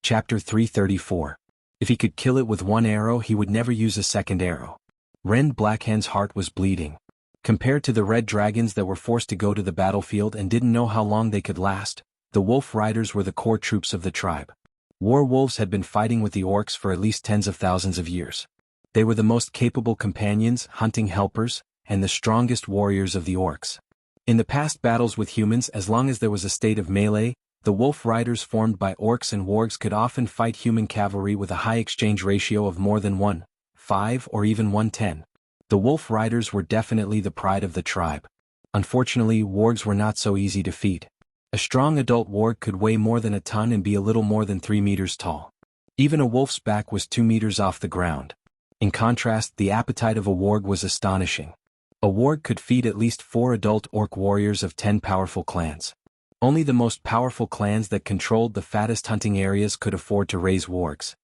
Chapter 334. If he could kill it with one arrow, he would never use a second arrow. Ren Blackhand's heart was bleeding. Compared to the red dragons that were forced to go to the battlefield and didn't know how long they could last, the wolf riders were the core troops of the tribe. War wolves had been fighting with the orcs for at least tens of thousands of years. They were the most capable companions, hunting helpers, and the strongest warriors of the orcs. In the past battles with humans, as long as there was a state of melee, the wolf riders formed by orcs and wargs could often fight human cavalry with a high exchange ratio of more than 1:5 or even 1:10. The wolf riders were definitely the pride of the tribe. Unfortunately, wargs were not so easy to feed. A strong adult warg could weigh more than a ton and be a little more than 3 meters tall. Even a wolf's back was 2 meters off the ground. In contrast, the appetite of a warg was astonishing. A warg could feed at least 4 adult orc warriors of 10 powerful clans. Only the most powerful clans that controlled the fattest hunting areas could afford to raise wargs.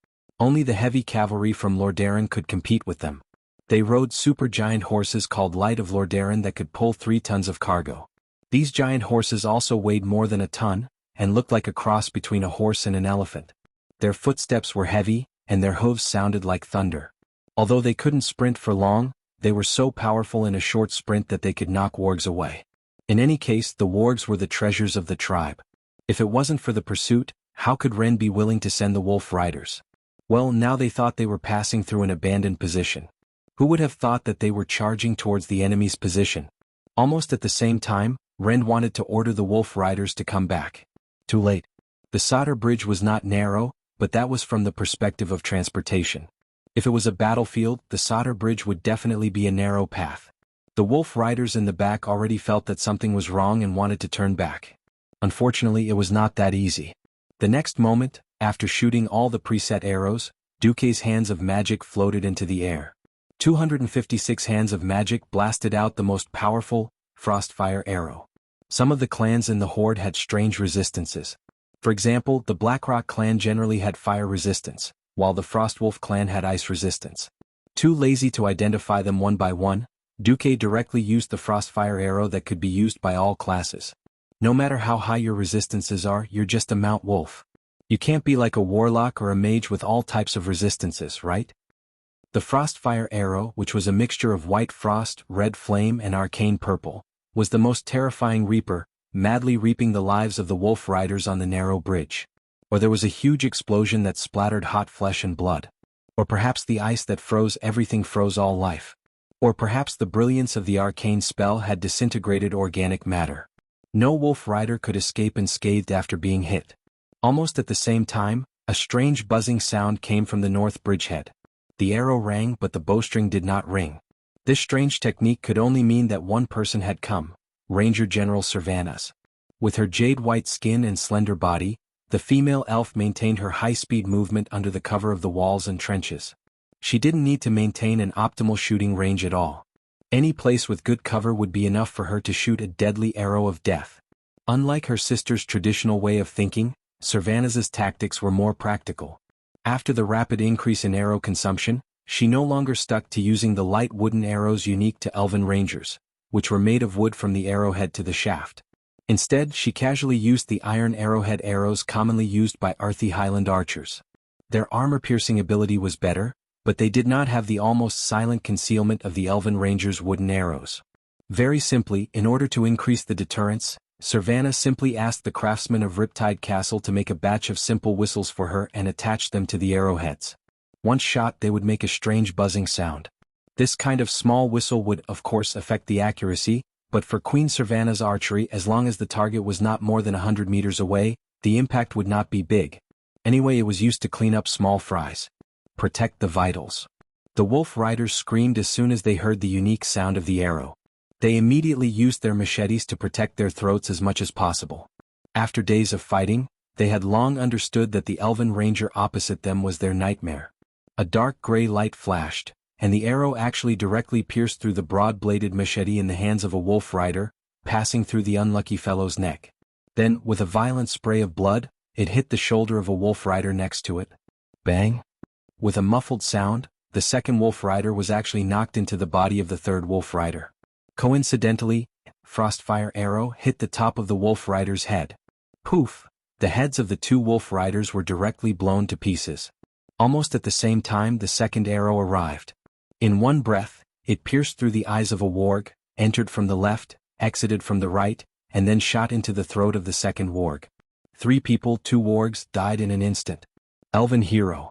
Only the heavy cavalry from Lordaeron could compete with them. They rode supergiant horses called Light of Lordaeron that could pull 3 tons of cargo. These giant horses also weighed more than a ton, and looked like a cross between a horse and an elephant. Their footsteps were heavy, and their hooves sounded like thunder. Although they couldn't sprint for long, they were so powerful in a short sprint that they could knock wargs away. In any case, the wargs were the treasures of the tribe. If it wasn't for the pursuit, how could Ren be willing to send the wolf riders? Well, now they thought they were passing through an abandoned position. Who would have thought that they were charging towards the enemy's position? Almost at the same time, Ren wanted to order the wolf riders to come back. Too late. The solder bridge was not narrow, but that was from the perspective of transportation. If it was a battlefield, the solder bridge would definitely be a narrow path. The wolf riders in the back already felt that something was wrong and wanted to turn back. Unfortunately, it was not that easy. The next moment, after shooting all the preset arrows, Duque's hands of magic floated into the air. 256 hands of magic blasted out the most powerful, Frostfire arrow. Some of the clans in the horde had strange resistances. For example, the Blackrock clan generally had fire resistance, while the Frostwolf clan had ice resistance. Too lazy to identify them one by one, Duque directly used the Frostfire arrow that could be used by all classes. No matter how high your resistances are, you're just a Mount Wolf. You can't be like a warlock or a mage with all types of resistances, right? The Frostfire arrow, which was a mixture of white frost, red flame, and arcane purple, was the most terrifying reaper, madly reaping the lives of the wolf riders on the narrow bridge. Or there was a huge explosion that splattered hot flesh and blood. Or perhaps the ice that froze everything froze all life. Or perhaps the brilliance of the arcane spell had disintegrated organic matter. No wolf rider could escape unscathed after being hit. Almost at the same time, a strange buzzing sound came from the north bridgehead. The arrow rang, but the bowstring did not ring. This strange technique could only mean that one person had come, Ranger General Servanas. With her jade-white skin and slender body, the female elf maintained her high-speed movement under the cover of the walls and trenches. She didn't need to maintain an optimal shooting range at all. Any place with good cover would be enough for her to shoot a deadly arrow of death. Unlike her sister's traditional way of thinking, Servanas's tactics were more practical. After the rapid increase in arrow consumption, she no longer stuck to using the light wooden arrows unique to elven rangers, which were made of wood from the arrowhead to the shaft. Instead, she casually used the iron arrowhead arrows commonly used by Arthi Highland archers. Their armor-piercing ability was better, but they did not have the almost silent concealment of the elven rangers' wooden arrows. Very simply, in order to increase the deterrence, Servana simply asked the craftsman of Riptide Castle to make a batch of simple whistles for her and attach them to the arrowheads. Once shot, they would make a strange buzzing sound. This kind of small whistle would, of course, affect the accuracy, but for Queen Servana's archery, as long as the target was not more than 100 meters away, the impact would not be big. Anyway, it was used to clean up small fries. Protect the vitals. The wolf riders screamed as soon as they heard the unique sound of the arrow. They immediately used their machetes to protect their throats as much as possible. After days of fighting, they had long understood that the elven ranger opposite them was their nightmare. A dark gray light flashed, and the arrow actually directly pierced through the broad-bladed machete in the hands of a wolf rider, passing through the unlucky fellow's neck. Then, with a violent spray of blood, it hit the shoulder of a wolf rider next to it. Bang! With a muffled sound, the second wolf rider was actually knocked into the body of the third wolf rider. Coincidentally, Frostfire arrow hit the top of the wolf rider's head. Poof! The heads of the two wolf riders were directly blown to pieces. Almost at the same time the second arrow arrived. In one breath, it pierced through the eyes of a warg, entered from the left, exited from the right, and then shot into the throat of the second warg. 3 people, 2 wargs, died in an instant. Elven hero.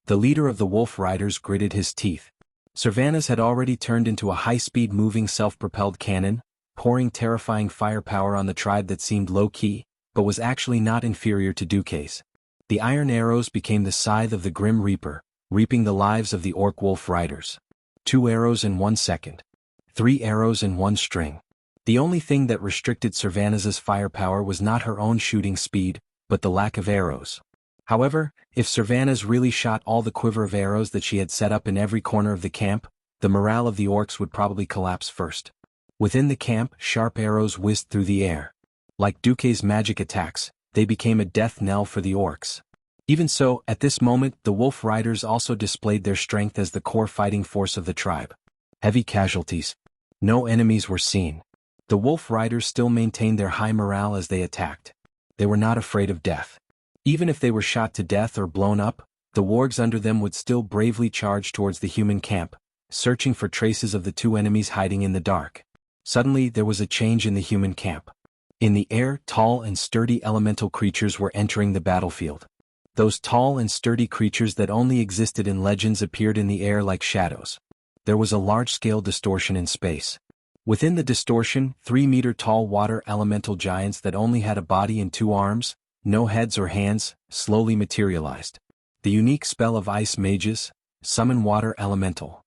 The leader of the wolf riders gritted his teeth. Sylvanas had already turned into a high-speed moving self-propelled cannon, pouring terrifying firepower on the tribe that seemed low-key, but was actually not inferior to Duque's. The iron arrows became the scythe of the Grim Reaper, reaping the lives of the orc wolf riders. 2 arrows in 1 second. 3 arrows in 1 string. The only thing that restricted Sylvanas's firepower was not her own shooting speed, but the lack of arrows. However, if Sylvanas really shot all the quiver of arrows that she had set up in every corner of the camp, the morale of the orcs would probably collapse first. Within the camp, sharp arrows whizzed through the air. Like Duque's magic attacks, they became a death knell for the orcs. Even so, at this moment, the wolf riders also displayed their strength as the core fighting force of the tribe. Heavy casualties. No enemies were seen. The wolf riders still maintained their high morale as they attacked. They were not afraid of death. Even if they were shot to death or blown up, the wargs under them would still bravely charge towards the human camp, searching for traces of the 2 enemies hiding in the dark. Suddenly there was a change in the human camp. In the air, tall and sturdy elemental creatures were entering the battlefield. Those tall and sturdy creatures that only existed in legends appeared in the air like shadows. There was a large-scale distortion in space. Within the distortion, 3-meter-tall water elemental giants that only had a body and 2 arms, no heads or hands, slowly materialized. The unique spell of ice mages, summon water elemental.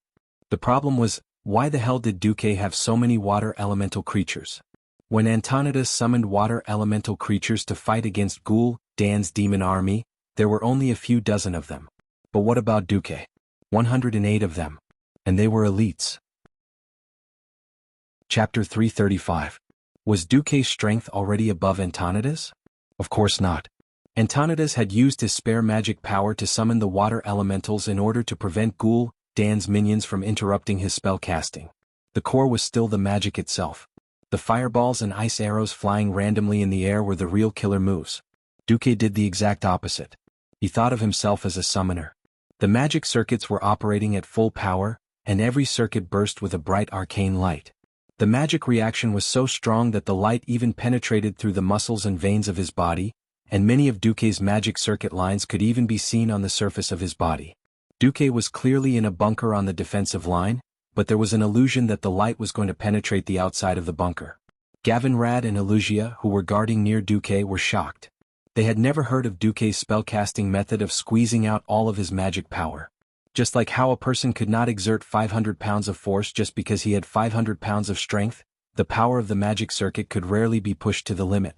The problem was, why the hell did Duque have so many water elemental creatures? When Antonidas summoned water elemental creatures to fight against Gul'dan's demon army, there were only a few dozen of them. But what about Duque? 108 of them. And they were elites. Chapter 335. Was Duque's strength already above Antonidas? Of course not. Antonidas had used his spare magic power to summon the water elementals in order to prevent Gul'dan's minions from interrupting his spell casting. The core was still the magic itself. The fireballs and ice arrows flying randomly in the air were the real killer moves. Duque did the exact opposite. He thought of himself as a summoner. The magic circuits were operating at full power, and every circuit burst with a bright arcane light. The magic reaction was so strong that the light even penetrated through the muscles and veins of his body, and many of Duque's magic circuit lines could even be seen on the surface of his body. Duque was clearly in a bunker on the defensive line, but there was an illusion that the light was going to penetrate the outside of the bunker. Gavinrad and Elugia, who were guarding near Duque, were shocked. They had never heard of Duque's spellcasting method of squeezing out all of his magic power. Just like how a person could not exert 500 pounds of force just because he had 500 pounds of strength, the power of the magic circuit could rarely be pushed to the limit.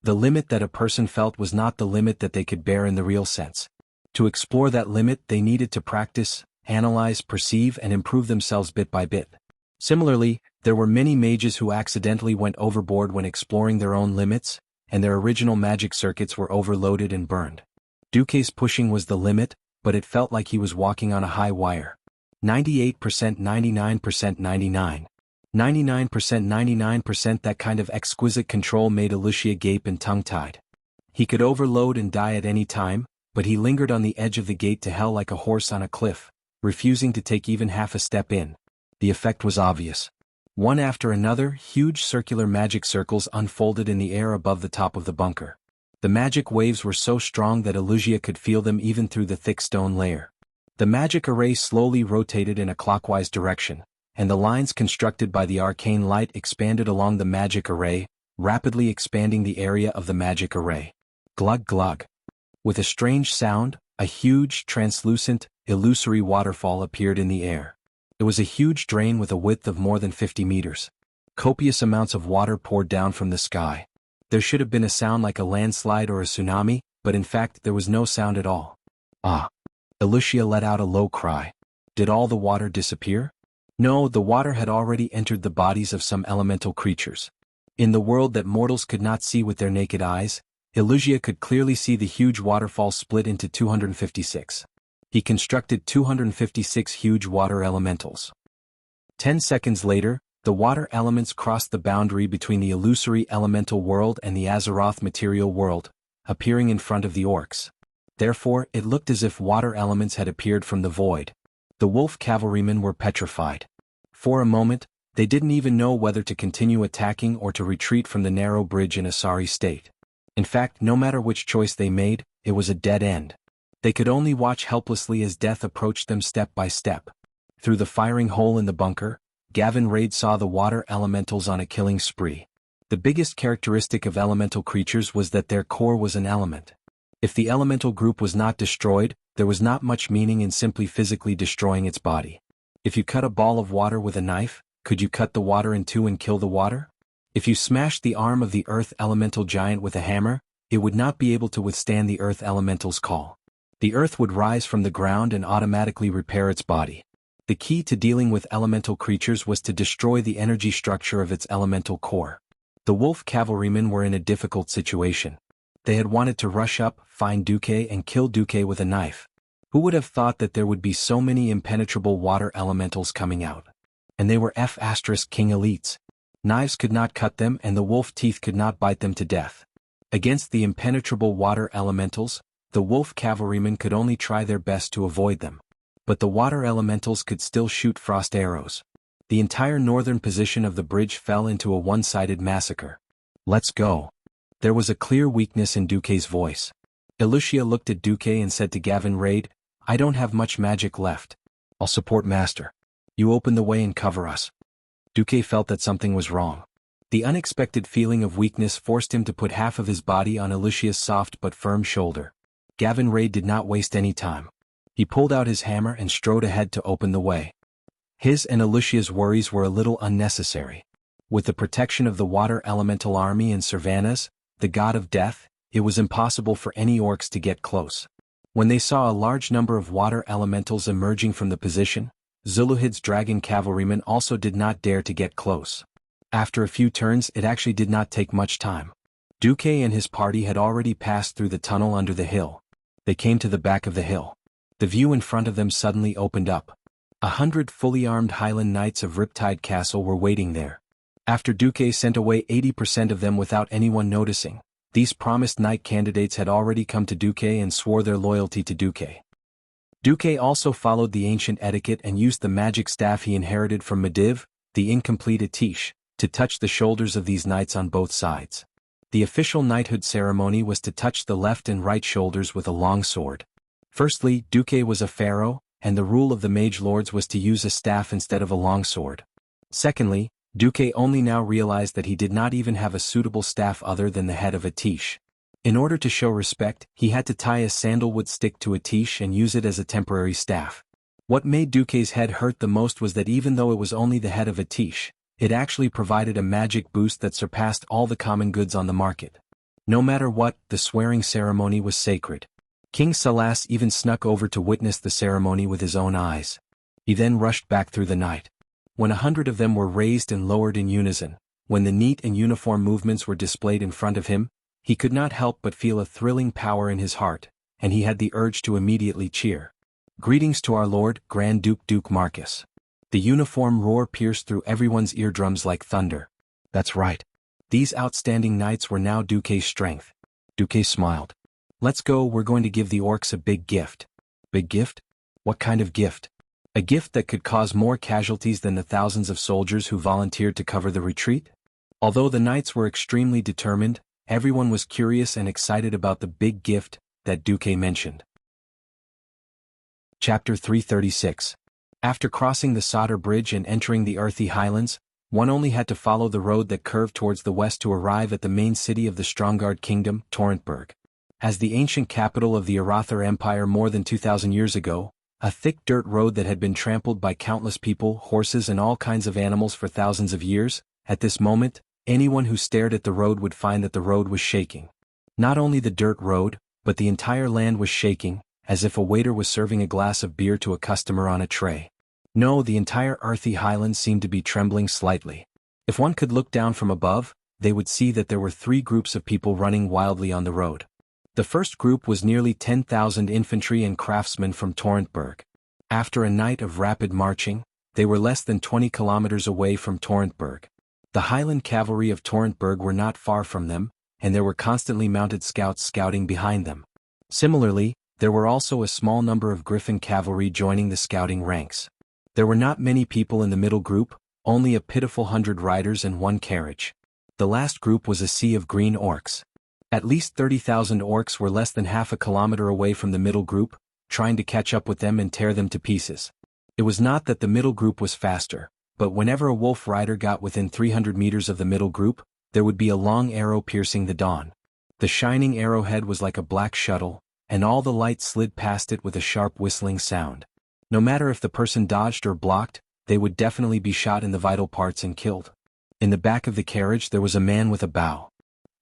The limit that a person felt was not the limit that they could bear in the real sense. To explore that limit, they needed to practice, analyze, perceive, and improve themselves bit by bit. Similarly, there were many mages who accidentally went overboard when exploring their own limits, and their original magic circuits were overloaded and burned. Duque's pushing was the limit, but it felt like he was walking on a high wire. 98%, 99%, 99. 99%, 99%. That kind of exquisite control made Elugia gape and tongue-tied. He could overload and die at any time, but he lingered on the edge of the gate to hell like a horse on a cliff, refusing to take even half a step in. The effect was obvious. One after another, huge circular magic circles unfolded in the air above the top of the bunker. The magic waves were so strong that Elugia could feel them even through the thick stone layer. The magic array slowly rotated in a clockwise direction, and the lines constructed by the arcane light expanded along the magic array, rapidly expanding the area of the magic array. Glug glug. With a strange sound, a huge, translucent, illusory waterfall appeared in the air. It was a huge drain with a width of more than 50 meters. Copious amounts of water poured down from the sky. There should have been a sound like a landslide or a tsunami, but in fact there was no sound at all. Ah! Elugia let out a low cry. Did all the water disappear? No, the water had already entered the bodies of some elemental creatures. In the world that mortals could not see with their naked eyes, Elugia could clearly see the huge waterfall split into 256. He constructed 256 huge water elementals. 10 seconds later, the water elements crossed the boundary between the illusory elemental world and the Azeroth material world, appearing in front of the orcs. Therefore, it looked as if water elements had appeared from the void. The wolf cavalrymen were petrified. For a moment, they didn't even know whether to continue attacking or to retreat from the narrow bridge in a sorry state. In fact, no matter which choice they made, it was a dead end. They could only watch helplessly as death approached them step by step. Through the firing hole in the bunker, Gavin Raid saw the water elementals on a killing spree. The biggest characteristic of elemental creatures was that their core was an element. If the elemental group was not destroyed, there was not much meaning in simply physically destroying its body. If you cut a ball of water with a knife, could you cut the water in two and kill the water? If you smashed the arm of the earth elemental giant with a hammer, it would not be able to withstand the earth elemental's call. The earth would rise from the ground and automatically repair its body. The key to dealing with elemental creatures was to destroy the energy structure of its elemental core. The wolf cavalrymen were in a difficult situation. They had wanted to rush up, find Duque and kill Duque with a knife. Who would have thought that there would be so many impenetrable water elementals coming out? And they were F***king elites. Knives could not cut them and the wolf teeth could not bite them to death. Against the impenetrable water elementals, the wolf cavalrymen could only try their best to avoid them. But the water elementals could still shoot frost arrows. The entire northern position of the bridge fell into a one-sided massacre. "Let's go." There was a clear weakness in Duque's voice. Elucia looked at Duque and said to Gavin Raid, "I don't have much magic left. I'll support Master. You open the way and cover us." Duque felt that something was wrong. The unexpected feeling of weakness forced him to put half of his body on Elucia's soft but firm shoulder. Gavin Raid did not waste any time. He pulled out his hammer and strode ahead to open the way. His and Elucia's worries were a little unnecessary. With the protection of the water elemental army and Servanas, the god of death, it was impossible for any orcs to get close. When they saw a large number of water elementals emerging from the position, Zuluhid's dragon cavalrymen also did not dare to get close. After a few turns, it actually did not take much time. Duque and his party had already passed through the tunnel under the hill. They came to the back of the hill. The view in front of them suddenly opened up. 100 fully armed Highland Knights of Riptide Castle were waiting there. After Duque sent away 80% of them without anyone noticing, these promised knight candidates had already come to Duque and swore their loyalty to Duque. Duque also followed the ancient etiquette and used the magic staff he inherited from Mediv, the incomplete Atish, to touch the shoulders of these knights on both sides. The official knighthood ceremony was to touch the left and right shoulders with a long sword. Firstly, Duque was a pharaoh, and the rule of the mage lords was to use a staff instead of a long sword. Secondly, Duque only now realized that he did not even have a suitable staff other than the head of Atish. In order to show respect, he had to tie a sandalwood stick to Atish and use it as a temporary staff. What made Duque's head hurt the most was that even though it was only the head of Atish, it actually provided a magic boost that surpassed all the common goods on the market. No matter what, the swearing ceremony was sacred. King Salas even snuck over to witness the ceremony with his own eyes. He then rushed back through the night. When 100 of them were raised and lowered in unison, when the neat and uniform movements were displayed in front of him, he could not help but feel a thrilling power in his heart, and he had the urge to immediately cheer. "Greetings to our Lord, Grand Duke Marcus." The uniform roar pierced through everyone's eardrums like thunder. That's right. These outstanding knights were now Duque's strength. Duque smiled. "Let's go, we're going to give the orcs a big gift." Big gift? What kind of gift? A gift that could cause more casualties than the thousands of soldiers who volunteered to cover the retreat? Although the knights were extremely determined, everyone was curious and excited about the big gift that Duque mentioned. Chapter 336. After crossing the Sodder Bridge and entering the earthy highlands, one only had to follow the road that curved towards the west to arrive at the main city of the Stromgard Kingdom, Torrentburg. As the ancient capital of the Arathar Empire more than 2,000 years ago, a thick dirt road that had been trampled by countless people, horses and all kinds of animals for thousands of years, at this moment, anyone who stared at the road would find that the road was shaking. Not only the dirt road, but the entire land was shaking, as if a waiter was serving a glass of beer to a customer on a tray. No, the entire earthy highlands seemed to be trembling slightly. If one could look down from above, they would see that there were 3 groups of people running wildly on the road. The first group was nearly 10,000 infantry and craftsmen from Torrentburg. After a night of rapid marching, they were less than 20 kilometers away from Torrentburg. The Highland cavalry of Torrentburg were not far from them, and there were constantly mounted scouts scouting behind them. Similarly, there were also a small number of Griffin cavalry joining the scouting ranks. There were not many people in the middle group, only a pitiful 100 riders and 1 carriage. The last group was a sea of green orcs. At least 30,000 orcs were less than half a kilometer away from the middle group, trying to catch up with them and tear them to pieces. It was not that the middle group was faster, but whenever a wolf rider got within 300 meters of the middle group, there would be a long arrow piercing the dawn. The shining arrowhead was like a black shuttle, and all the light slid past it with a sharp whistling sound. No matter if the person dodged or blocked, they would definitely be shot in the vital parts and killed. In the back of the carriage there was a man with a bow.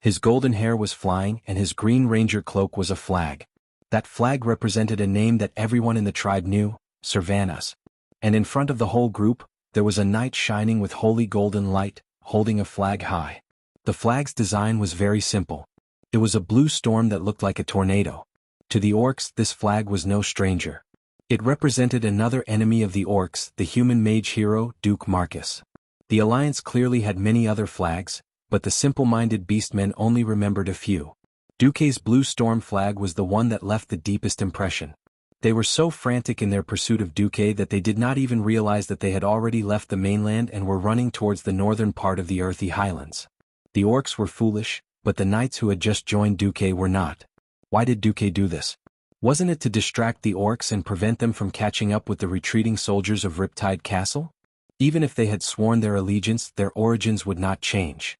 His golden hair was flying and his green ranger cloak was a flag. That flag represented a name that everyone in the tribe knew, Servanas. And in front of the whole group, there was a knight shining with holy golden light, holding a flag high. The flag's design was very simple. It was a blue storm that looked like a tornado. To the orcs, this flag was no stranger. It represented another enemy of the orcs, the human mage hero, Duke Marcus. The Alliance clearly had many other flags, but the simple-minded beastmen only remembered a few. Duke's blue storm flag was the one that left the deepest impression. They were so frantic in their pursuit of Duke that they did not even realize that they had already left the mainland and were running towards the northern part of the earthy highlands. The orcs were foolish, but the knights who had just joined Duke were not. Why did Duke do this? Wasn't it to distract the orcs and prevent them from catching up with the retreating soldiers of Riptide Castle? Even if they had sworn their allegiance, their origins would not change.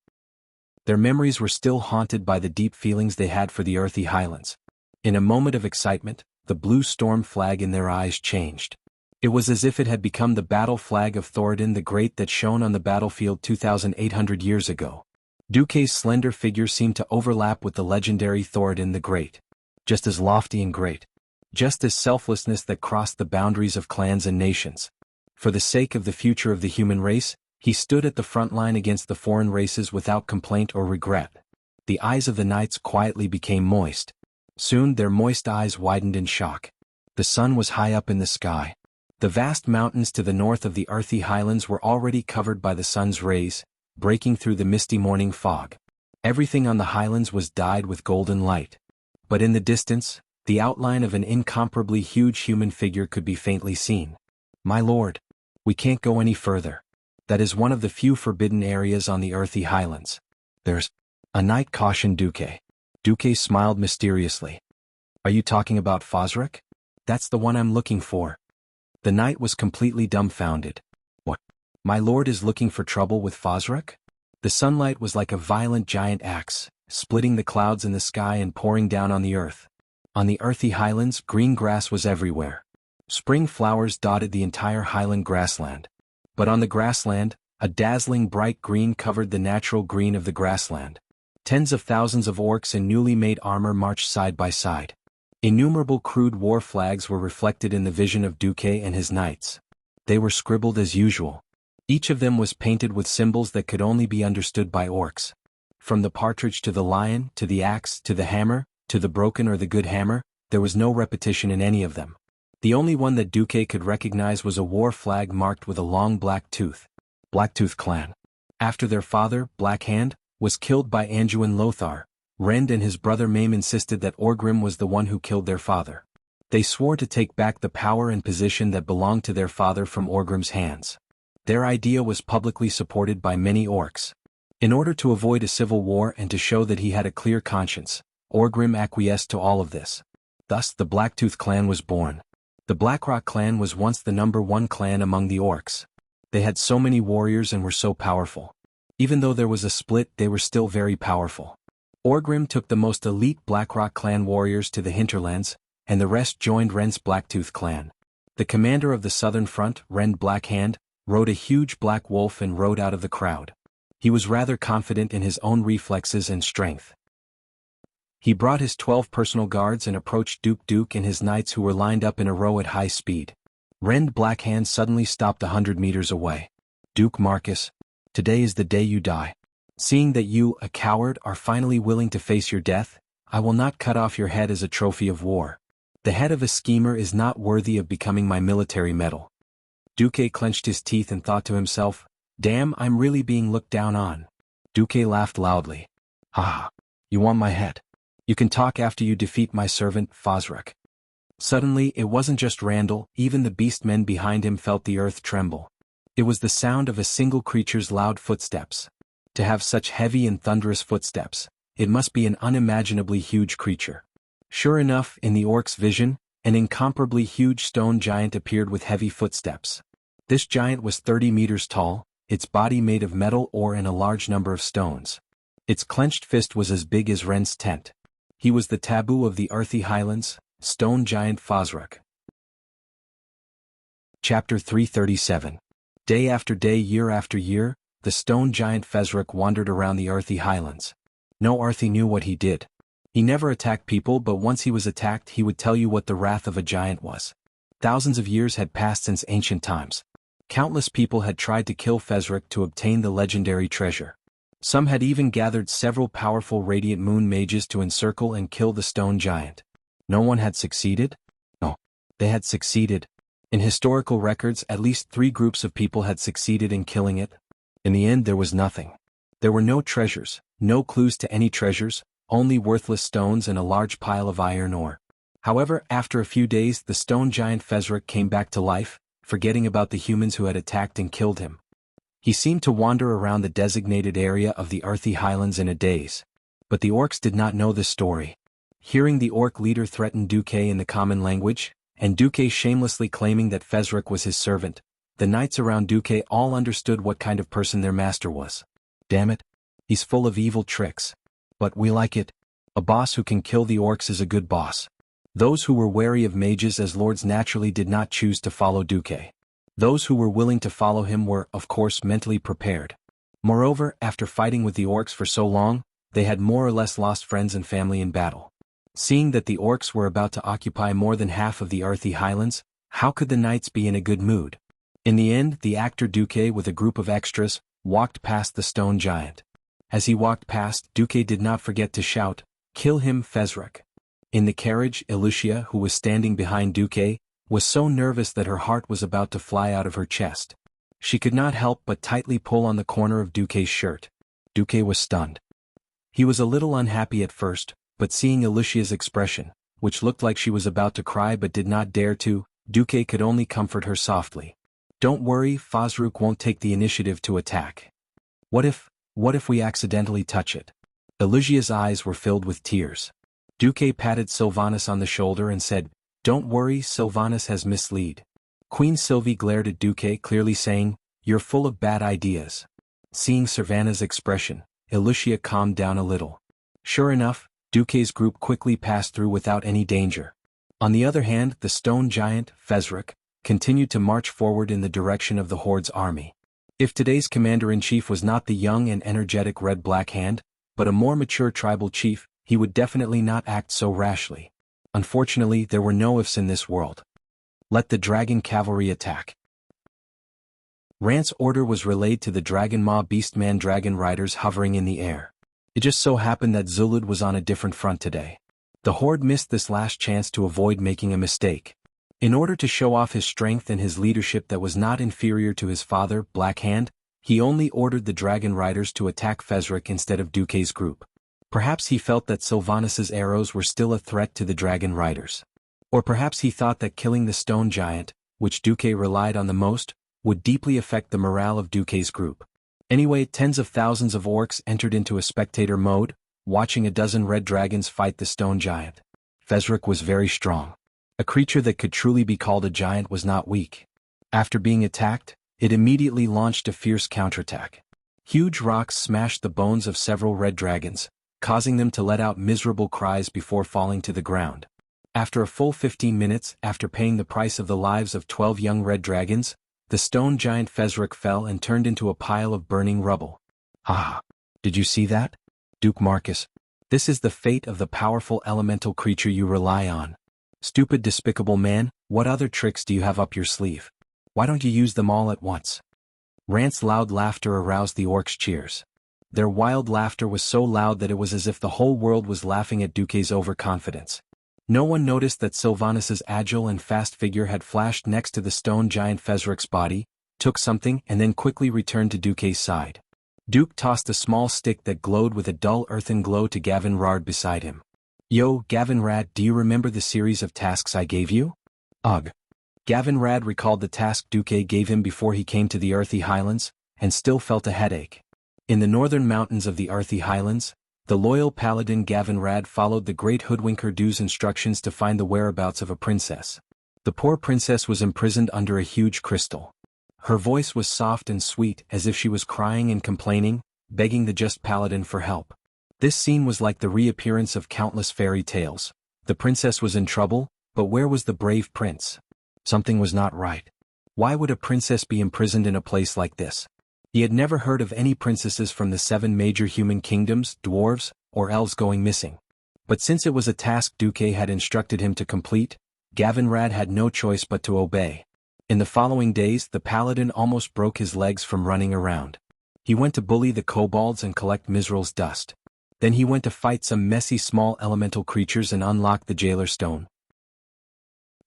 Their memories were still haunted by the deep feelings they had for the earthy highlands. In a moment of excitement, the blue storm flag in their eyes changed. It was as if it had become the battle flag of Thoradin the Great that shone on the battlefield 2,800 years ago. Duke's slender figure seemed to overlap with the legendary Thoradin the Great. Just as lofty and great. Just as selflessness that crossed the boundaries of clans and nations. For the sake of the future of the human race, he stood at the front line against the foreign races without complaint or regret. The eyes of the knights quietly became moist. Soon their moist eyes widened in shock. The sun was high up in the sky. The vast mountains to the north of the earthy highlands were already covered by the sun's rays, breaking through the misty morning fog. Everything on the highlands was dyed with golden light. But in the distance, the outline of an incomparably huge human figure could be faintly seen. "My lord, we can't go any further. That is one of the few forbidden areas on the earthy highlands. There's..." A knight cautioned Duke. Duke smiled mysteriously. "Are you talking about Fosric? That's the one I'm looking for." The knight was completely dumbfounded. "What? My lord is looking for trouble with Fosric?" The sunlight was like a violent giant axe, splitting the clouds in the sky and pouring down on the earth. On the earthy highlands, green grass was everywhere. Spring flowers dotted the entire highland grassland. But on the grassland, a dazzling bright green covered the natural green of the grassland. Tens of thousands of orcs in newly made armor marched side by side. Innumerable crude war flags were reflected in the vision of Duke and his knights. They were scribbled as usual. Each of them was painted with symbols that could only be understood by orcs. From the partridge to the lion, to the axe, to the hammer, to the broken or the good hammer, there was no repetition in any of them. The only one that Duke could recognize was a war flag marked with a long black tooth. Blacktooth clan. After their father, Black Hand, was killed by Anduin Lothar, Rend and his brother Maim insisted that Orgrim was the one who killed their father. They swore to take back the power and position that belonged to their father from Orgrim's hands. Their idea was publicly supported by many orcs. In order to avoid a civil war and to show that he had a clear conscience, Orgrim acquiesced to all of this. Thus the Blacktooth clan was born. The Blackrock clan was once the #1 clan among the orcs. They had so many warriors and were so powerful. Even though there was a split, they were still very powerful. Orgrim took the most elite Blackrock clan warriors to the hinterlands, and the rest joined Rend's Blacktooth clan. The commander of the southern front, Rend Blackhand, rode a huge black wolf and rode out of the crowd. He was rather confident in his own reflexes and strength. He brought his 12 personal guards and approached Duke and his knights who were lined up in a row at high speed. Rend Blackhand suddenly stopped 100 meters away. "Duke Marcus, today is the day you die. Seeing that you, a coward, are finally willing to face your death, I will not cut off your head as a trophy of war. The head of a schemer is not worthy of becoming my military medal." Duke clenched his teeth and thought to himself, "Damn, I'm really being looked down on." Duke laughed loudly. "Ha! You want my head? You can talk after you defeat my servant, Fosrek. Suddenly, it wasn't just Randall, even the beastmen behind him felt the earth tremble. It was the sound of a single creature's loud footsteps. To have such heavy and thunderous footsteps, it must be an unimaginably huge creature. Sure enough, in the orc's vision, an incomparably huge stone giant appeared with heavy footsteps. This giant was 30 meters tall, its body made of metal ore and a large number of stones. Its clenched fist was as big as Ren's tent. He was the taboo of the earthy highlands, stone giant Fosrek. Chapter 337. Day after day, year after year, the stone giant Fosrek wandered around the earthy highlands. No earthy knew what he did. He never attacked people, but once he was attacked he would tell you what the wrath of a giant was. Thousands of years had passed since ancient times. Countless people had tried to kill Fosrek to obtain the legendary treasure. Some had even gathered several powerful radiant moon mages to encircle and kill the stone giant. No one had succeeded? No. They had succeeded. In historical records, at least 3 groups of people had succeeded in killing it. In the end, there was nothing. There were no treasures, no clues to any treasures, only worthless stones and a large pile of iron ore. However, after a few days, the stone giant Fosrek came back to life, forgetting about the humans who had attacked and killed him. He seemed to wander around the designated area of the earthy highlands in a daze. But the orcs did not know this story. Hearing the orc leader threaten Duque in the common language, and Duque shamelessly claiming that Fosrek was his servant, the knights around Duque all understood what kind of person their master was. Damn it. He's full of evil tricks. But we like it. A boss who can kill the orcs is a good boss. Those who were wary of mages as lords naturally did not choose to follow Duque. Those who were willing to follow him were, of course, mentally prepared. Moreover, after fighting with the orcs for so long, they had more or less lost friends and family in battle. Seeing that the orcs were about to occupy more than half of the earthy highlands, how could the knights be in a good mood? In the end, the actor Duque with a group of extras walked past the stone giant. As he walked past, Duque did not forget to shout, "Kill him, Fosrek." In the carriage, Lucia, who was standing behind Duque, was so nervous that her heart was about to fly out of her chest. She could not help but tightly pull on the corner of Duque's shirt. Duque was stunned. He was a little unhappy at first, but seeing Lucia's expression, which looked like she was about to cry but did not dare to, Duque could only comfort her softly. "Don't worry, Fosrek won't take the initiative to attack. What if we accidentally touch it?" Lucia's eyes were filled with tears. Duque patted Sylvanas on the shoulder and said, "Don't worry, Sylvanas has misled." Queen Sylvie glared at Duque, clearly saying, "You're full of bad ideas." Seeing Sylvana's expression, Lucia calmed down a little. Sure enough, Duque's group quickly passed through without any danger. On the other hand, the stone giant, Fosrek, continued to march forward in the direction of the Horde's army. If today's commander-in-chief was not the young and energetic Red Black Hand, but a more mature tribal chief, he would definitely not act so rashly. Unfortunately, there were no ifs in this world. Let the dragon cavalry attack. Rant's order was relayed to the Dragon Maw Beastman dragon riders hovering in the air. It just so happened that Zulud was on a different front today. The Horde missed this last chance to avoid making a mistake. In order to show off his strength and his leadership that was not inferior to his father, Black Hand, he only ordered the dragon riders to attack Fosrek instead of Duque's group. Perhaps he felt that Sylvanas's arrows were still a threat to the dragon riders. Or perhaps he thought that killing the stone giant, which Duque relied on the most, would deeply affect the morale of Duque's group. Anyway, tens of thousands of orcs entered into a spectator mode, watching a dozen red dragons fight the stone giant. Fosrek was very strong. A creature that could truly be called a giant was not weak. After being attacked, it immediately launched a fierce counterattack. Huge rocks smashed the bones of several red dragons, causing them to let out miserable cries before falling to the ground. After a full 15 minutes, after paying the price of the lives of 12 young red dragons, the stone giant Fosrek fell and turned into a pile of burning rubble. Ah! Did you see that? Duke Marcus. This is the fate of the powerful elemental creature you rely on. Stupid, despicable man, what other tricks do you have up your sleeve? Why don't you use them all at once? Rant's loud laughter aroused the orcs' cheers. Their wild laughter was so loud that it was as if the whole world was laughing at Duque's overconfidence. No one noticed that Sylvanas's agile and fast figure had flashed next to the stone giant Fosrek's body, took something and then quickly returned to Duque's side. Duke tossed a small stick that glowed with a dull earthen glow to Gavin Rard beside him. Yo, Gavin Rad, do you remember the series of tasks I gave you? Ugh. Gavin Rad recalled the task Duque gave him before he came to the Earthy Highlands, and still felt a headache. In the northern mountains of the Earthy Highlands, the loyal paladin Gavin Rad followed the great hoodwinker Du's instructions to find the whereabouts of a princess. The poor princess was imprisoned under a huge crystal. Her voice was soft and sweet, as if she was crying and complaining, begging the just paladin for help. This scene was like the reappearance of countless fairy tales. The princess was in trouble, but where was the brave prince? Something was not right. Why would a princess be imprisoned in a place like this? He had never heard of any princesses from the 7 major human kingdoms, dwarves, or elves going missing. But since it was a task Duque had instructed him to complete, Gavin Rad had no choice but to obey. In the following days, the paladin almost broke his legs from running around. He went to bully the kobolds and collect Mizral's dust. Then he went to fight some messy small elemental creatures and unlock the jailer stone.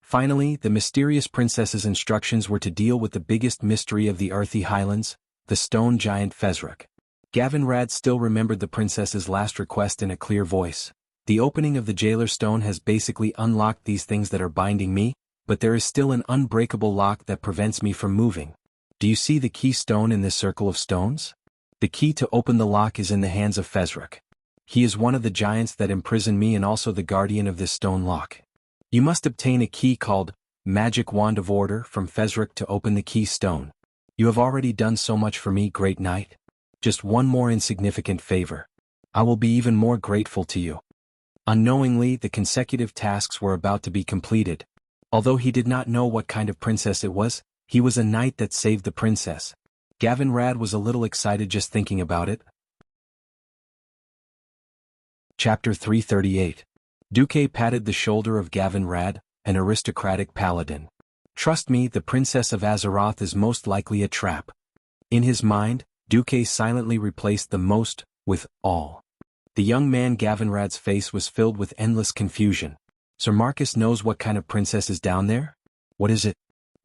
Finally, the mysterious princess's instructions were to deal with the biggest mystery of the Earthy Highlands, the stone giant Fezruk. Gavin Rad still remembered the princess's last request in a clear voice. The opening of the jailer stone has basically unlocked these things that are binding me, but there is still an unbreakable lock that prevents me from moving. Do you see the key stone in this circle of stones? The key to open the lock is in the hands of Fezruk. He is one of the giants that imprison me and also the guardian of this stone lock. You must obtain a key called Magic Wand of Order from Fezruk to open the key stone. You have already done so much for me, great knight. Just one more insignificant favor. I will be even more grateful to you. Unknowingly, the consecutive tasks were about to be completed. Although he did not know what kind of princess it was, he was a knight that saved the princess. Gavin Rad was a little excited just thinking about it. Chapter 338. Duque patted the shoulder of Gavin Rad, an aristocratic paladin. Trust me, the princess of Azeroth is most likely a trap. In his mind, Duque silently replaced the most with all. The young man Gavin Rad's face was filled with endless confusion. Sir Marcus knows what kind of princess is down there? What is it?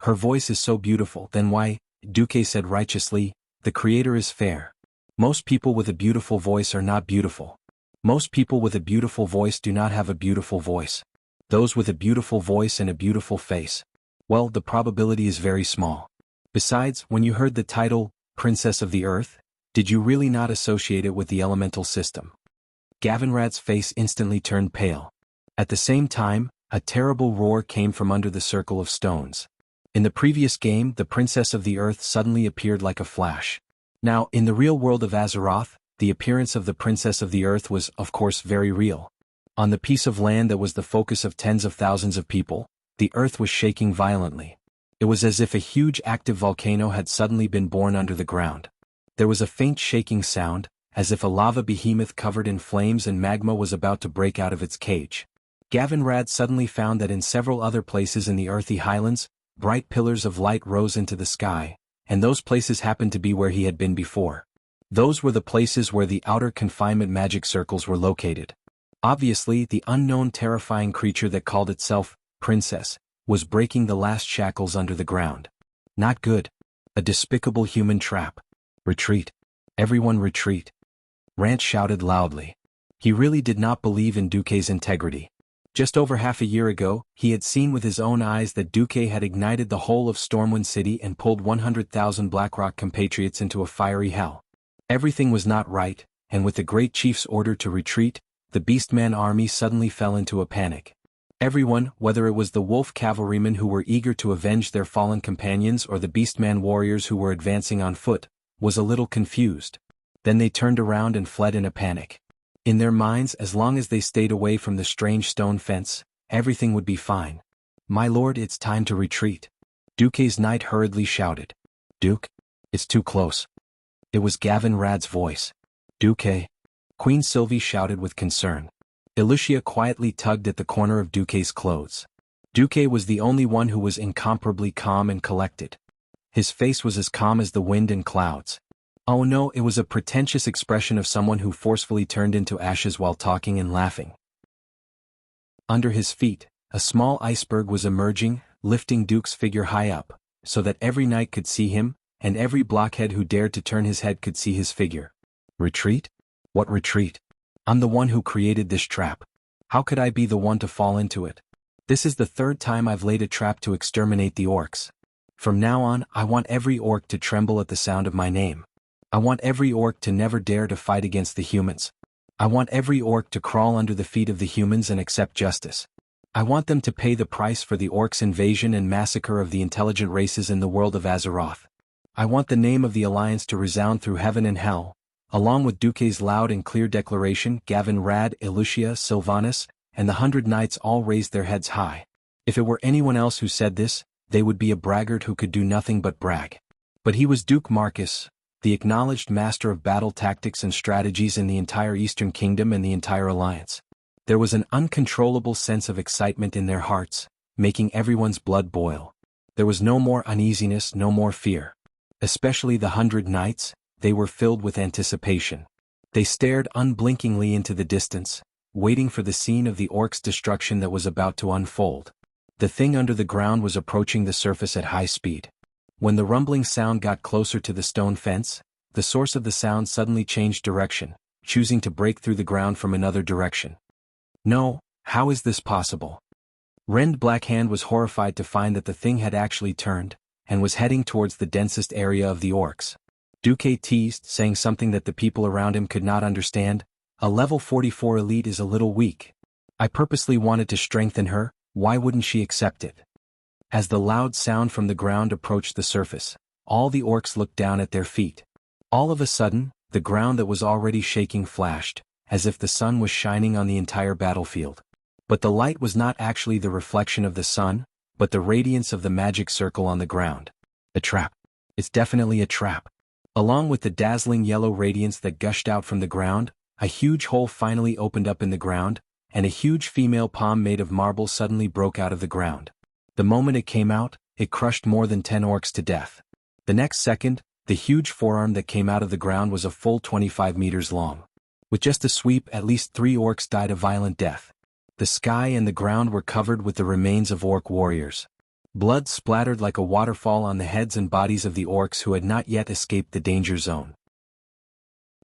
Her voice is so beautiful, then why? Duque said righteously, the creator is fair. Most people with a beautiful voice are not beautiful. Most people with a beautiful voice do not have a beautiful voice. Those with a beautiful voice and a beautiful face. Well, the probability is very small. Besides, when you heard the title, Princess of the Earth, did you really not associate it with the elemental system? Gavin Rad's face instantly turned pale. At the same time, a terrible roar came from under the circle of stones. In the previous game, the Princess of the Earth suddenly appeared like a flash. Now, in the real world of Azeroth, the appearance of the Princess of the Earth was, of course, very real. On the piece of land that was the focus of tens of thousands of people, the earth was shaking violently. It was as if a huge active volcano had suddenly been born under the ground. There was a faint shaking sound, as if a lava behemoth covered in flames and magma was about to break out of its cage. Gavin Rad suddenly found that in several other places in the Earthy Highlands, bright pillars of light rose into the sky, and those places happened to be where he had been before. Those were the places where the outer confinement magic circles were located. Obviously, the unknown terrifying creature that called itself Princess was breaking the last shackles under the ground. Not good. A despicable human trap. Retreat. Everyone retreat. Rant shouted loudly. He really did not believe in Duque's integrity. Just over half a year ago, he had seen with his own eyes that Duque had ignited the whole of Stormwind City and pulled 100,000 Blackrock compatriots into a fiery hell. Everything was not right, and with the Great Chief's order to retreat, the Beastman army suddenly fell into a panic. Everyone, whether it was the wolf cavalrymen who were eager to avenge their fallen companions or the Beastman warriors who were advancing on foot, was a little confused. Then they turned around and fled in a panic. In their minds, as long as they stayed away from the strange stone fence, everything would be fine. My lord, it's time to retreat. Duque's knight hurriedly shouted. Duke? It's too close. It was Gavin Rad's voice. Duque? Queen Sylvie shouted with concern. Elucia quietly tugged at the corner of Duque's clothes. Duque was the only one who was incomparably calm and collected. His face was as calm as the wind and clouds. Oh no, it was a pretentious expression of someone who forcefully turned into ashes while talking and laughing. Under his feet, a small iceberg was emerging, lifting Duke's figure high up, so that every knight could see him, and every blockhead who dared to turn his head could see his figure. Retreat? What retreat? I'm the one who created this trap. How could I be the one to fall into it? This is the third time I've laid a trap to exterminate the orcs. From now on, I want every orc to tremble at the sound of my name. I want every orc to never dare to fight against the humans. I want every orc to crawl under the feet of the humans and accept justice. I want them to pay the price for the orcs' invasion and massacre of the intelligent races in the world of Azeroth. I want the name of the Alliance to resound through heaven and hell, along with Duque's loud and clear declaration. Gavin, Rad, Elucia, Sylvanas, and the 100 Knights all raised their heads high. If it were anyone else who said this, they would be a braggart who could do nothing but brag. But he was Duke Marcus, the acknowledged master of battle tactics and strategies in the entire Eastern Kingdom and the entire Alliance. There was an uncontrollable sense of excitement in their hearts, making everyone's blood boil. There was no more uneasiness, no more fear. Especially the 100 Knights, they were filled with anticipation. They stared unblinkingly into the distance, waiting for the scene of the orcs' destruction that was about to unfold. The thing under the ground was approaching the surface at high speed. When the rumbling sound got closer to the stone fence, the source of the sound suddenly changed direction, choosing to break through the ground from another direction. No, how is this possible? Rend Blackhand was horrified to find that the thing had actually turned, and was heading towards the densest area of the orcs. Duque teased, saying something that the people around him could not understand. A level 44 elite is a little weak. I purposely wanted to strengthen her, why wouldn't she accept it? As the loud sound from the ground approached the surface, all the orcs looked down at their feet. All of a sudden, the ground that was already shaking flashed, as if the sun was shining on the entire battlefield. But the light was not actually the reflection of the sun, but the radiance of the magic circle on the ground. A trap. It's definitely a trap. Along with the dazzling yellow radiance that gushed out from the ground, a huge hole finally opened up in the ground, and a huge female palm made of marble suddenly broke out of the ground. The moment it came out, it crushed more than 10 orcs to death. The next second, the huge forearm that came out of the ground was a full 25 meters long. With just a sweep, at least 3 orcs died a violent death. The sky and the ground were covered with the remains of orc warriors. Blood splattered like a waterfall on the heads and bodies of the orcs who had not yet escaped the danger zone.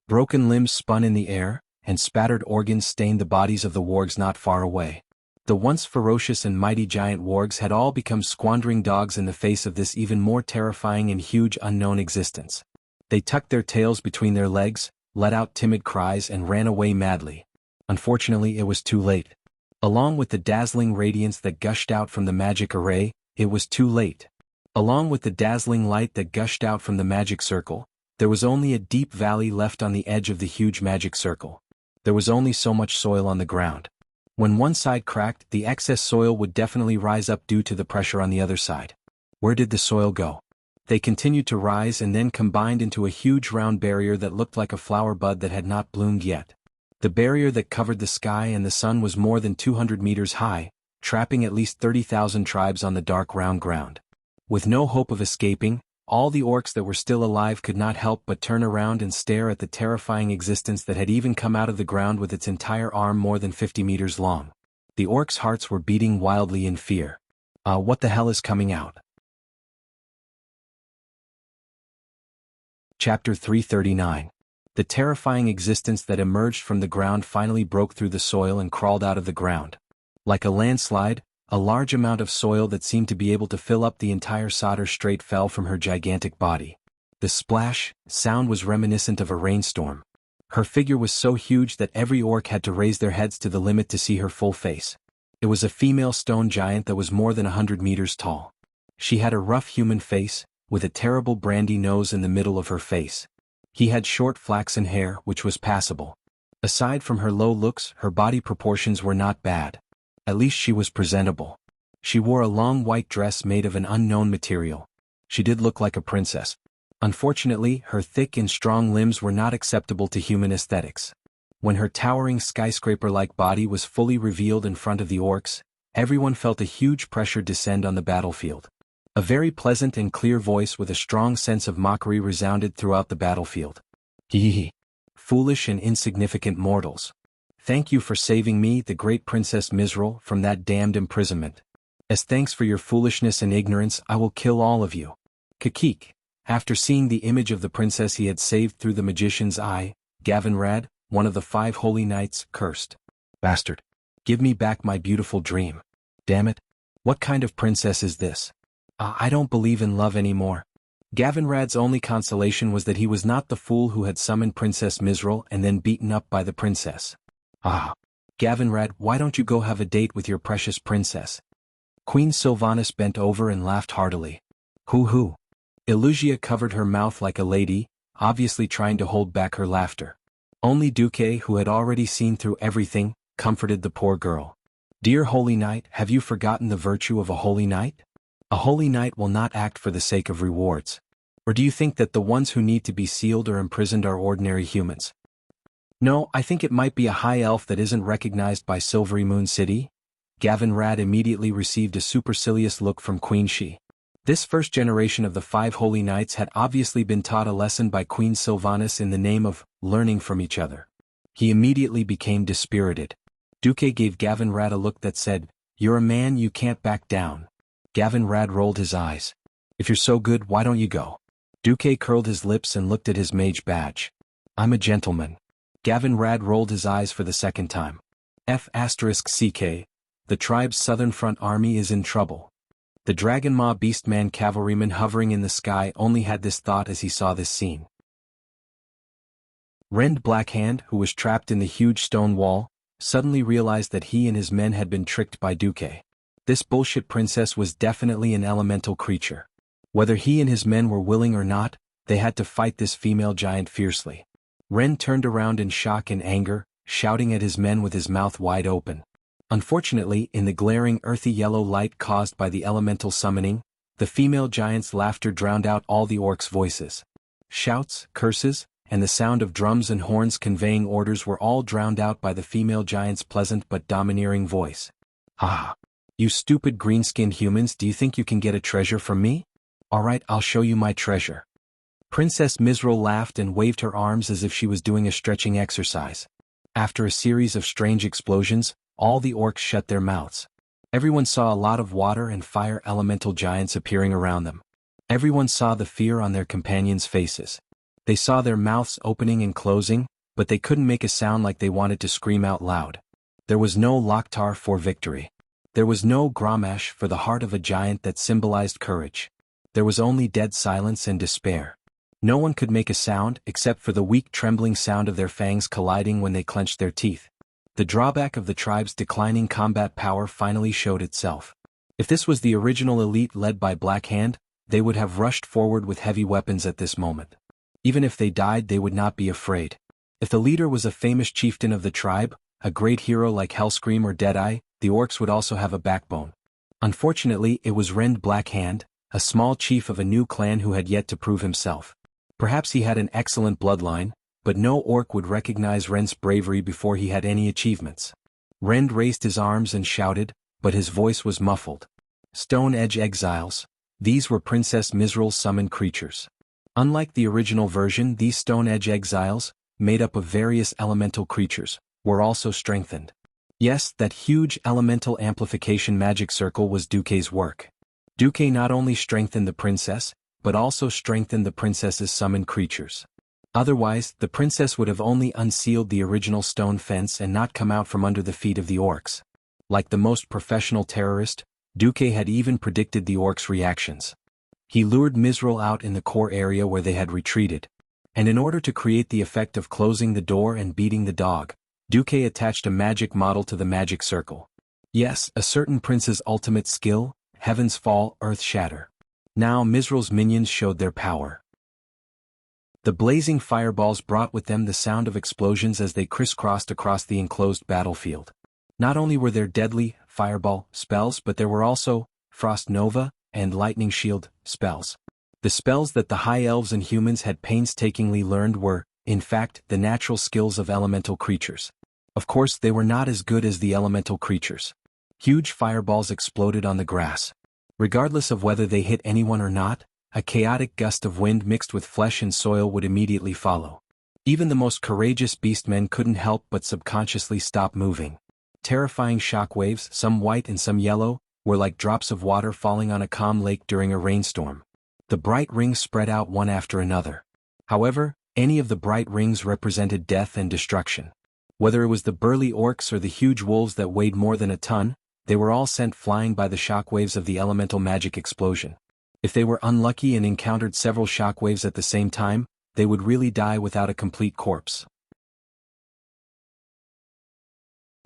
Broken limbs spun in the air, and spattered organs stained the bodies of the wargs not far away. The once ferocious and mighty giant wargs had all become squandering dogs in the face of this even more terrifying and huge unknown existence. They tucked their tails between their legs, let out timid cries and ran away madly. Unfortunately, it was too late. Along with the dazzling radiance that gushed out from the magic array, it was too late. Along with the dazzling light that gushed out from the magic circle, there was only a deep valley left on the edge of the huge magic circle. There was only so much soil on the ground. When one side cracked, the excess soil would definitely rise up due to the pressure on the other side. Where did the soil go? They continued to rise and then combined into a huge round barrier that looked like a flower bud that had not bloomed yet. The barrier that covered the sky and the sun was more than 200 meters high, trapping at least 30,000 tribes on the dark round ground. With no hope of escaping, all the orcs that were still alive could not help but turn around and stare at the terrifying existence that had even come out of the ground with its entire arm more than 50 meters long. The orcs' hearts were beating wildly in fear. What the hell is coming out? Chapter 339. The terrifying existence that emerged from the ground finally broke through the soil and crawled out of the ground. Like a landslide, a large amount of soil that seemed to be able to fill up the entire solder strait fell from her gigantic body. The splash sound was reminiscent of a rainstorm. Her figure was so huge that every orc had to raise their heads to the limit to see her full face. It was a female stone giant that was more than 100 meters tall. She had a rough human face, with a terrible brandy nose in the middle of her face. He had short flaxen hair, which was passable. Aside from her low looks, her body proportions were not bad. At least she was presentable. She wore a long white dress made of an unknown material. She did look like a princess. Unfortunately, her thick and strong limbs were not acceptable to human aesthetics. When her towering skyscraper-like body was fully revealed in front of the orcs, everyone felt a huge pressure descend on the battlefield. A very pleasant and clear voice with a strong sense of mockery resounded throughout the battlefield. Hee. Foolish and insignificant mortals. Thank you for saving me, the great Princess Mizral, from that damned imprisonment. As thanks for your foolishness and ignorance, I will kill all of you. Kakik. After seeing the image of the princess he had saved through the magician's eye, Gavinrad, one of the 5 holy knights, cursed. Bastard. Give me back my beautiful dream. Damn it. What kind of princess is this? I don't believe in love anymore. Gavinrad's only consolation was that he was not the fool who had summoned Princess Misril and then beaten up by the princess. Gavinrad, why don't you go have a date with your precious princess? Queen Sylvanas bent over and laughed heartily. Hoo-hoo. Illusia covered her mouth like a lady, obviously trying to hold back her laughter. Only Duque, who had already seen through everything, comforted the poor girl. Dear Holy Knight, have you forgotten the virtue of a Holy Knight? A Holy Knight will not act for the sake of rewards. Or do you think that the ones who need to be sealed or imprisoned are ordinary humans? No, I think it might be a high elf that isn't recognized by Silvery Moon City. Gavinrad immediately received a supercilious look from Queen Shi. This first generation of the 5 holy knights had obviously been taught a lesson by Queen Sylvanas in the name of learning from each other. He immediately became dispirited. Duque gave Gavinrad a look that said, "You're a man, you can't back down." Gavinrad rolled his eyes. "If you're so good, why don't you go?" Duque curled his lips and looked at his mage badge. "I'm a gentleman." Gavinrad rolled his eyes for the second time. F***CK, the tribe's southern front army is in trouble. The Dragon Maw Beastman cavalryman hovering in the sky only had this thought as he saw this scene. Rend Blackhand, who was trapped in the huge stone wall, suddenly realized that he and his men had been tricked by Duque. This bullshit princess was definitely an elemental creature. Whether he and his men were willing or not, they had to fight this female giant fiercely. Rend turned around in shock and anger, shouting at his men with his mouth wide open. Unfortunately, in the glaring earthy yellow light caused by the elemental summoning, the female giant's laughter drowned out all the orcs' voices. Shouts, curses, and the sound of drums and horns conveying orders were all drowned out by the female giant's pleasant but domineering voice. "Ah! You stupid green-skinned humans, do you think you can get a treasure from me? Alright, I'll show you my treasure." Princess Misril laughed and waved her arms as if she was doing a stretching exercise. After a series of strange explosions, all the orcs shut their mouths. Everyone saw a lot of water and fire elemental giants appearing around them. Everyone saw the fear on their companions' faces. They saw their mouths opening and closing, but they couldn't make a sound like they wanted to scream out loud. There was no Loktar for victory. There was no Grommash for the heart of a giant that symbolized courage. There was only dead silence and despair. No one could make a sound except for the weak trembling sound of their fangs colliding when they clenched their teeth. The drawback of the tribe's declining combat power finally showed itself. If this was the original elite led by Blackhand, they would have rushed forward with heavy weapons at this moment. Even if they died, they would not be afraid. If the leader was a famous chieftain of the tribe, a great hero like Hellscream or Deadeye, the orcs would also have a backbone. Unfortunately, it was Rend Blackhand, a small chief of a new clan who had yet to prove himself. Perhaps he had an excellent bloodline, but no orc would recognize Rend's bravery before he had any achievements. Rend raised his arms and shouted, but his voice was muffled. Stone Edge Exiles. These were Princess Misril's summoned creatures. Unlike the original version, these Stone Edge Exiles, made up of various elemental creatures, were also strengthened. Yes, that huge elemental amplification magic circle was Duque's work. Duque not only strengthened the princess, but also strengthened the princess's summoned creatures. Otherwise, the princess would have only unsealed the original stone fence and not come out from under the feet of the orcs. Like the most professional terrorist, Duque had even predicted the orcs' reactions. He lured Misril out in the core area where they had retreated. And in order to create the effect of closing the door and beating the dog, Duque attached a magic model to the magic circle. Yes, a certain prince's ultimate skill, Heaven's Fall, Earth Shatter. Now Misril's minions showed their power. The blazing fireballs brought with them the sound of explosions as they crisscrossed across the enclosed battlefield. Not only were there deadly fireball spells, but there were also Frost Nova and Lightning Shield spells. The spells that the High Elves and humans had painstakingly learned were, in fact, the natural skills of elemental creatures. Of course, they were not as good as the elemental creatures. Huge fireballs exploded on the grass. Regardless of whether they hit anyone or not, a chaotic gust of wind mixed with flesh and soil would immediately follow. Even the most courageous beastmen couldn't help but subconsciously stop moving. Terrifying shockwaves, some white and some yellow, were like drops of water falling on a calm lake during a rainstorm. The bright rings spread out one after another. However, any of the bright rings represented death and destruction. Whether it was the burly orcs or the huge wolves that weighed more than a ton, they were all sent flying by the shockwaves of the elemental magic explosion. If they were unlucky and encountered several shockwaves at the same time, they would really die without a complete corpse.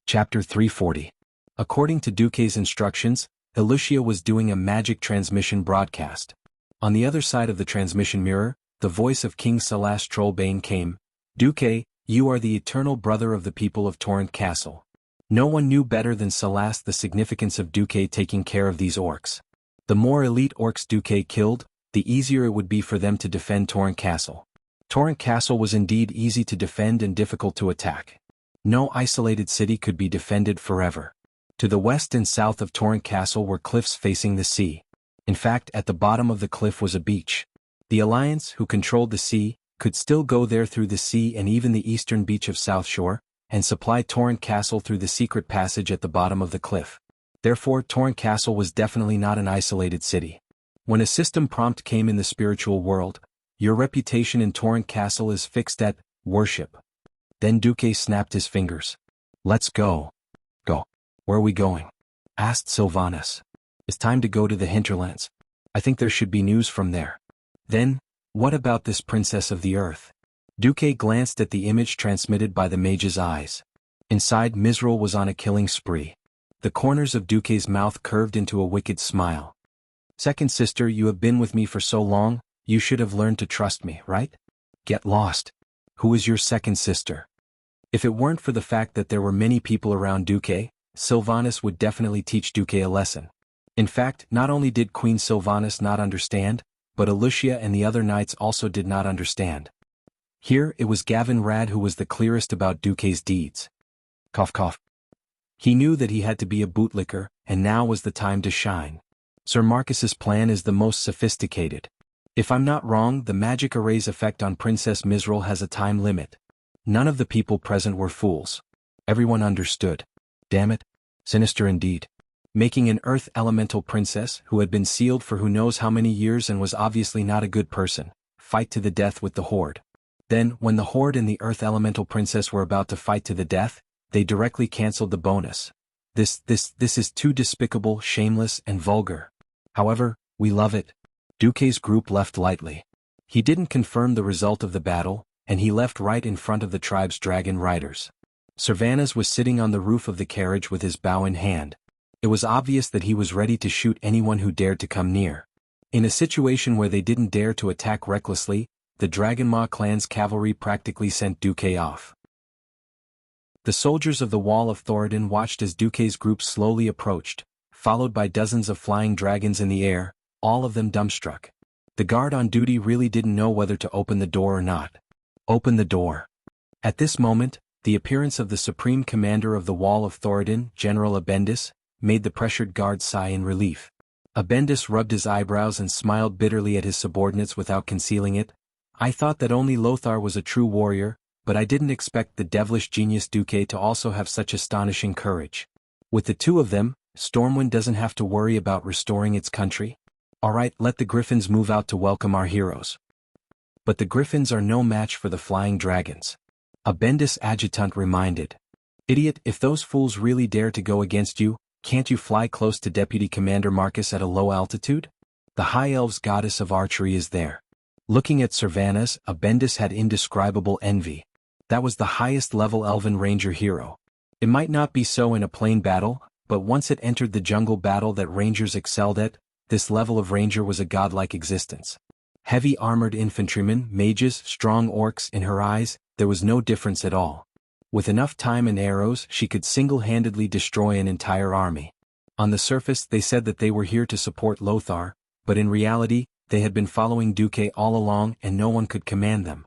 Chapter 340. According to Duque's instructions, Lucia was doing a magic transmission broadcast. On the other side of the transmission mirror, the voice of King Salas Trollbane came. Duque, you are the eternal brother of the people of Torrent Castle. No one knew better than Salas the significance of Duque taking care of these orcs. The more elite orcs Duque killed, the easier it would be for them to defend Torrent Castle. Torrent Castle was indeed easy to defend and difficult to attack. No isolated city could be defended forever. To the west and south of Torrent Castle were cliffs facing the sea. In fact, at the bottom of the cliff was a beach. The Alliance, who controlled the sea, could still go there through the sea and even the eastern beach of South Shore, and supply Torrent Castle through the secret passage at the bottom of the cliff. Therefore, Torrent Castle was definitely not an isolated city. When a system prompt came in the spiritual world, your reputation in Torrent Castle is fixed at worship. Then Duque snapped his fingers. Let's go. Go. Where are we going? Asked Sylvanas. It's time to go to the hinterlands. I think there should be news from there. Then, what about this princess of the earth? Duque glanced at the image transmitted by the mage's eyes. Inside, Mizrael was on a killing spree. The corners of Duque's mouth curved into a wicked smile. Second sister, you have been with me for so long, you should have learned to trust me, right? Get lost. Who is your second sister? If it weren't for the fact that there were many people around Duque, Sylvanas would definitely teach Duque a lesson. In fact, not only did Queen Sylvanas not understand, but Lucia and the other knights also did not understand. Here, it was Gavin Rad who was the clearest about Duque's deeds. Cough cough. He knew that he had to be a bootlicker, and now was the time to shine. Sir Marcus's plan is the most sophisticated. If I'm not wrong, the magic array's effect on Princess Mizrael has a time limit. None of the people present were fools. Everyone understood. Damn it. Sinister indeed. Making an earth elemental princess who had been sealed for who knows how many years and was obviously not a good person, fight to the death with the Horde. Then, when the Horde and the earth elemental princess were about to fight to the death, they directly cancelled the bonus. This is too despicable, shameless, and vulgar. However, we love it. Duque's group left lightly. He didn't confirm the result of the battle, and he left right in front of the tribe's dragon riders. Sylvanas was sitting on the roof of the carriage with his bow in hand. It was obvious that he was ready to shoot anyone who dared to come near. In a situation where they didn't dare to attack recklessly, the Dragonmaw clan's cavalry practically sent Duque off. The soldiers of the Wall of Thoradin watched as Duque's group slowly approached, followed by dozens of flying dragons in the air, all of them dumbstruck. The guard on duty really didn't know whether to open the door or not. Open the door. At this moment, the appearance of the Supreme Commander of the Wall of Thoradin, General Abendis, made the pressured guard sigh in relief. Abendis rubbed his eyebrows and smiled bitterly at his subordinates without concealing it. I thought that only Lothar was a true warrior, but I didn't expect the devilish genius Duque to also have such astonishing courage. With the two of them, Stormwind doesn't have to worry about restoring its country. Alright, let the Griffins move out to welcome our heroes. But the Griffins are no match for the flying dragons. Abendis adjutant reminded. Idiot, if those fools really dare to go against you, can't you fly close to Deputy Commander Marcus at a low altitude? The High Elves goddess of archery is there. Looking at Sylvanas, Abendis had indescribable envy. That was the highest level Elven Ranger hero. It might not be so in a plain battle, but once it entered the jungle battle that Rangers excelled at, this level of Ranger was a godlike existence. Heavy armored infantrymen, mages, strong orcs, in her eyes, there was no difference at all. With enough time and arrows, she could single-handedly destroy an entire army. On the surface, they said that they were here to support Lothar, but in reality, they had been following Duque all along and no one could command them.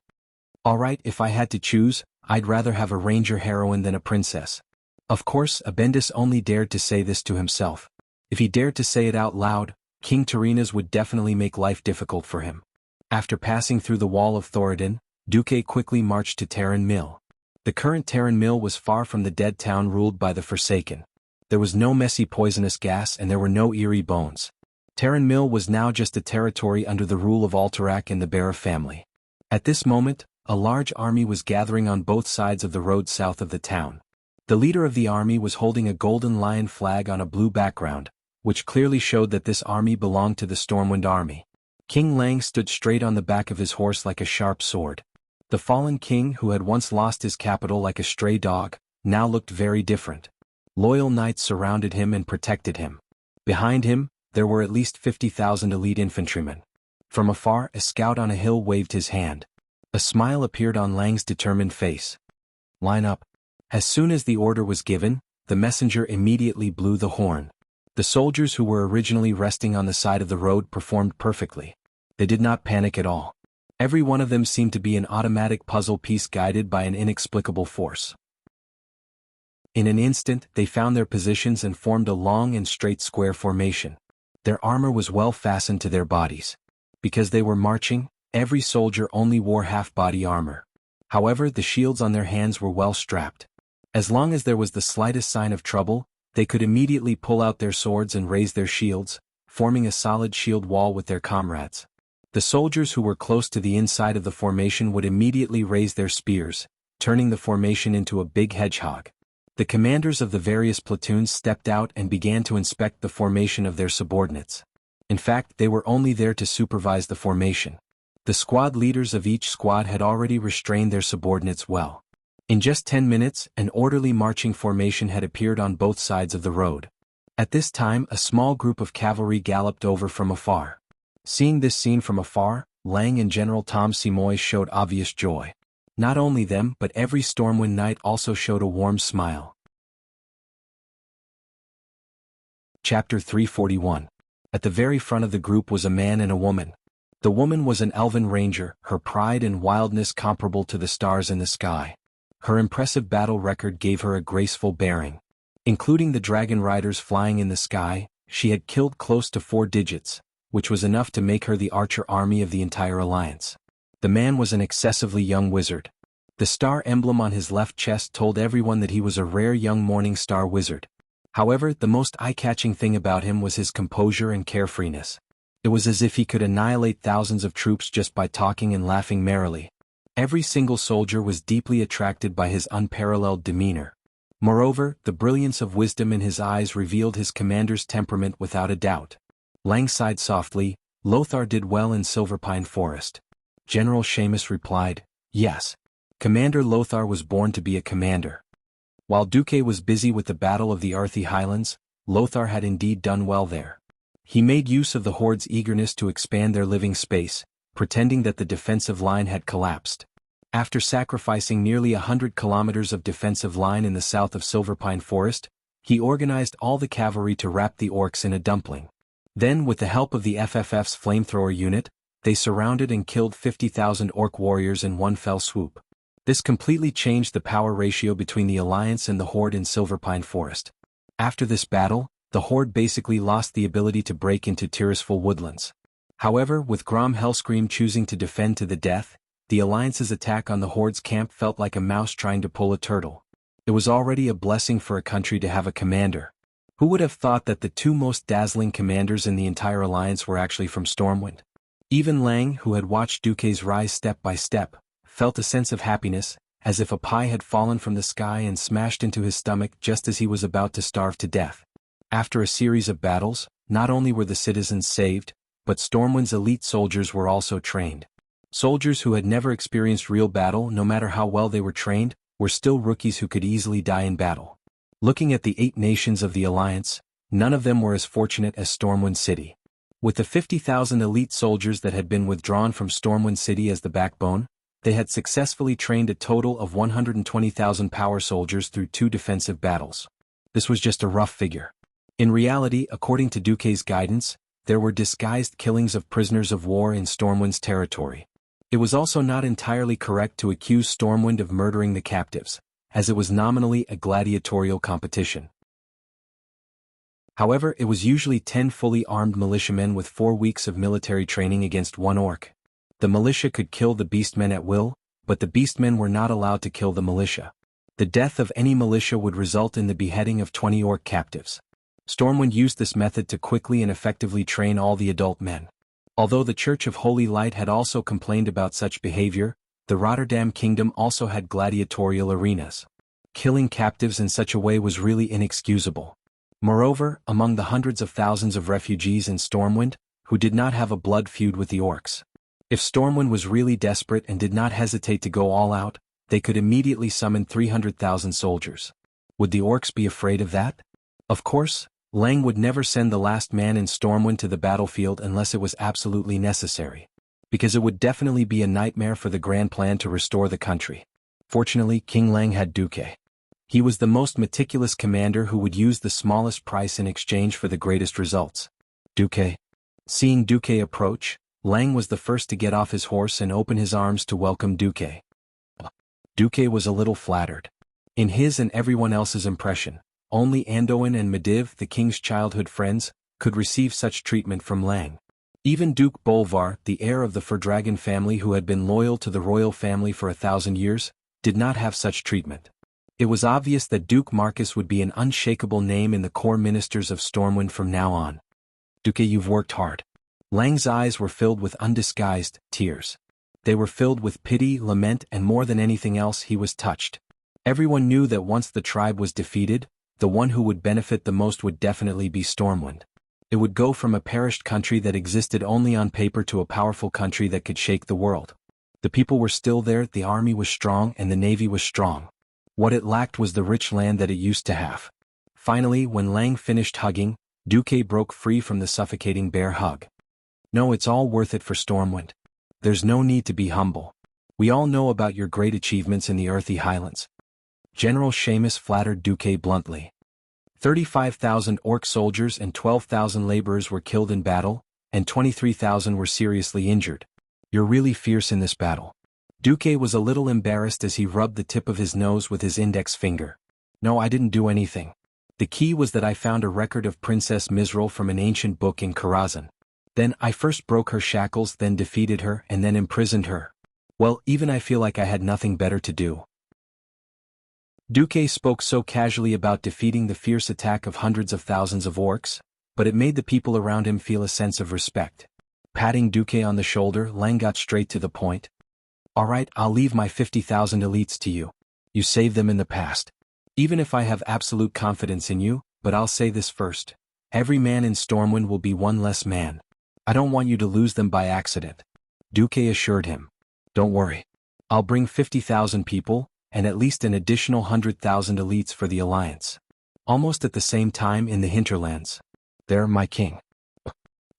Alright, if I had to choose, I'd rather have a ranger heroine than a princess. Of course, Abendis only dared to say this to himself. If he dared to say it out loud, King Tyrrhena's would definitely make life difficult for him. After passing through the Wall of Thoradin, Duque quickly marched to Terran Mill. The current Terran Mill was far from the dead town ruled by the Forsaken. There was no messy poisonous gas and there were no eerie bones. Terran Mill was now just a territory under the rule of Alterac and the Bara family. At this moment, a large army was gathering on both sides of the road south of the town. The leader of the army was holding a golden lion flag on a blue background, which clearly showed that this army belonged to the Stormwind army. King Lang stood straight on the back of his horse like a sharp sword. The fallen king, who had once lost his capital like a stray dog, now looked very different. Loyal knights surrounded him and protected him. Behind him, there were at least 50,000 elite infantrymen. From afar, a scout on a hill waved his hand. A smile appeared on Lang's determined face. "Line up." As soon as the order was given, the messenger immediately blew the horn. The soldiers who were originally resting on the side of the road performed perfectly. They did not panic at all. Every one of them seemed to be an automatic puzzle piece guided by an inexplicable force. In an instant, they found their positions and formed a long and straight square formation. Their armor was well fastened to their bodies. Because they were marching, every soldier only wore half-body armor. However, the shields on their hands were well strapped. As long as there was the slightest sign of trouble, they could immediately pull out their swords and raise their shields, forming a solid shield wall with their comrades. The soldiers who were close to the inside of the formation would immediately raise their spears, turning the formation into a big hedgehog. The commanders of the various platoons stepped out and began to inspect the formation of their subordinates. In fact, they were only there to supervise the formation. The squad leaders of each squad had already restrained their subordinates well. In just 10 minutes, an orderly marching formation had appeared on both sides of the road. At this time, a small group of cavalry galloped over from afar. Seeing this scene from afar, Lang and General Tom Simoy showed obvious joy. Not only them, but every Stormwind Knight also showed a warm smile. Chapter 341. At the very front of the group was a man and a woman. The woman was an elven ranger, her pride and wildness comparable to the stars in the sky. Her impressive battle record gave her a graceful bearing. Including the dragon riders flying in the sky, she had killed close to 4 digits, which was enough to make her the archer army of the entire alliance. The man was an excessively young wizard. The star emblem on his left chest told everyone that he was a rare young morning star wizard. However, the most eye-catching thing about him was his composure and carefreeness. It was as if he could annihilate thousands of troops just by talking and laughing merrily. Every single soldier was deeply attracted by his unparalleled demeanor. Moreover, the brilliance of wisdom in his eyes revealed his commander's temperament without a doubt. Lang sighed softly. "Lothar did well in Silverpine Forest." General Seamus replied, "Yes. Commander Lothar was born to be a commander." While Duque was busy with the Battle of the Arthi Highlands, Lothar had indeed done well there. He made use of the Horde's eagerness to expand their living space, pretending that the defensive line had collapsed. After sacrificing nearly 100 kilometers of defensive line in the south of Silverpine Forest, he organized all the cavalry to wrap the orcs in a dumpling. Then, with the help of the FFF's flamethrower unit, they surrounded and killed 50,000 orc warriors in one fell swoop. This completely changed the power ratio between the Alliance and the Horde in Silverpine Forest. After this battle, the Horde basically lost the ability to break into Tirisful woodlands. However, with Grom Hellscream choosing to defend to the death, the Alliance's attack on the Horde's camp felt like a mouse trying to pull a turtle. It was already a blessing for a country to have a commander. Who would have thought that the 2 most dazzling commanders in the entire Alliance were actually from Stormwind? Even Lang, who had watched Duque's rise step by step, felt a sense of happiness, as if a pie had fallen from the sky and smashed into his stomach just as he was about to starve to death. After a series of battles, not only were the citizens saved, but Stormwind's elite soldiers were also trained. Soldiers who had never experienced real battle, no matter how well they were trained, were still rookies who could easily die in battle. Looking at the 8 nations of the Alliance, none of them were as fortunate as Stormwind City. With the 50,000 elite soldiers that had been withdrawn from Stormwind City as the backbone, they had successfully trained a total of 120,000 power soldiers through 2 defensive battles. This was just a rough figure. In reality, according to Duque's guidance, there were disguised killings of prisoners of war in Stormwind's territory. It was also not entirely correct to accuse Stormwind of murdering the captives, as it was nominally a gladiatorial competition. However, it was usually 10 fully armed militiamen with 4 weeks of military training against 1 orc. The militia could kill the beastmen at will, but the beastmen were not allowed to kill the militia. The death of any militia would result in the beheading of 20 orc captives. Stormwind used this method to quickly and effectively train all the adult men. Although the Church of Holy Light had also complained about such behavior, the Rotterdam Kingdom also had gladiatorial arenas. Killing captives in such a way was really inexcusable. Moreover, among the hundreds of thousands of refugees in Stormwind, who did not have a blood feud with the orcs. If Stormwind was really desperate and did not hesitate to go all out, they could immediately summon 300,000 soldiers. Would the orcs be afraid of that? Of course, Lang would never send the last man in Stormwind to the battlefield unless it was absolutely necessary. Because it would definitely be a nightmare for the grand plan to restore the country. Fortunately, King Lang had Duque. He was the most meticulous commander who would use the smallest price in exchange for the greatest results. Duque. Seeing Duque approach, Lang was the first to get off his horse and open his arms to welcome Duque. Duque was a little flattered. In his and everyone else's impression, only Anduin and Medivh, the king's childhood friends, could receive such treatment from Lang. Even Duke Bolvar, the heir of the Furdragon family who had been loyal to the royal family for 1,000 years, did not have such treatment. It was obvious that Duke Marcus would be an unshakable name in the core ministers of Stormwind from now on. Duque, you've worked hard. Lang's eyes were filled with undisguised tears. They were filled with pity, lament, and more than anything else he was touched. Everyone knew that once the tribe was defeated, the one who would benefit the most would definitely be Stormwind. It would go from a perished country that existed only on paper to a powerful country that could shake the world. The people were still there, the army was strong, and the navy was strong. What it lacked was the rich land that it used to have. Finally, when Lang finished hugging, Duque broke free from the suffocating bear hug. No, it's all worth it for Stormwind. There's no need to be humble. We all know about your great achievements in the Earthy Highlands. General Seamus flattered Duque bluntly. 35,000 orc soldiers and 12,000 laborers were killed in battle, and 23,000 were seriously injured. You're really fierce in this battle. Duque was a little embarrassed as he rubbed the tip of his nose with his index finger. No, I didn't do anything. The key was that I found a record of Princess Misral from an ancient book in Karazhan. Then I first broke her shackles, then defeated her, and then imprisoned her. Well, even I feel like I had nothing better to do. Duque spoke so casually about defeating the fierce attack of hundreds of thousands of orcs, but it made the people around him feel a sense of respect. Patting Duque on the shoulder, Lang got straight to the point. All right, I'll leave my 50,000 elites to you. You saved them in the past. Even if I have absolute confidence in you, but I'll say this first. Every man in Stormwind will be one less man. I don't want you to lose them by accident. Duque assured him. Don't worry. I'll bring 50,000 people, and at least an additional 100,000 elites for the Alliance. Almost at the same time in the hinterlands. There, my king.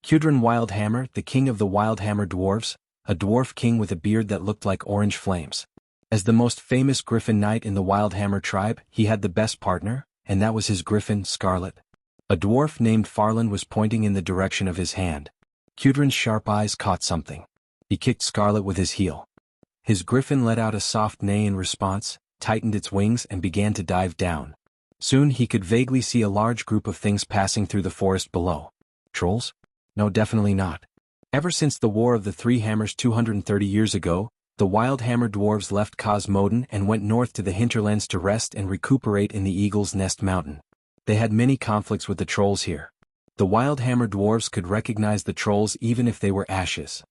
Cudrin Wildhammer, the king of the Wildhammer dwarves, a dwarf king with a beard that looked like orange flames. As the most famous griffin knight in the Wildhammer tribe, he had the best partner, and that was his griffin, Scarlet. A dwarf named Farland was pointing in the direction of his hand. Cudrin's sharp eyes caught something. He kicked Scarlet with his heel. His griffin let out a soft neigh in response, tightened its wings and began to dive down. Soon he could vaguely see a large group of things passing through the forest below. Trolls? No, definitely not. Ever since the War of the Three Hammers 230 years ago, the Wildhammer dwarves left Cosmoden and went north to the hinterlands to rest and recuperate in the Eagle's Nest Mountain. They had many conflicts with the trolls here. The Wildhammer dwarves could recognize the trolls even if they were ashes.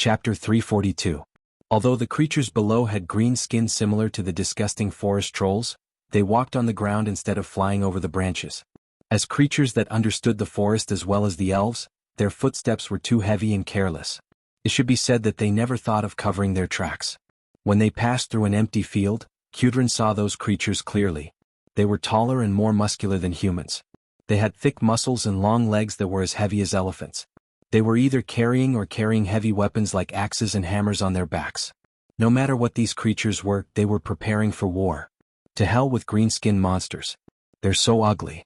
Chapter 342. Although the creatures below had green skin similar to the disgusting forest trolls, they walked on the ground instead of flying over the branches. As creatures that understood the forest as well as the elves, their footsteps were too heavy and careless. It should be said that they never thought of covering their tracks. When they passed through an empty field, Cudrin saw those creatures clearly. They were taller and more muscular than humans. They had thick muscles and long legs that were as heavy as elephants. They were either carrying heavy weapons like axes and hammers on their backs. No matter what these creatures were, they were preparing for war. To hell with green-skinned monsters. They're so ugly.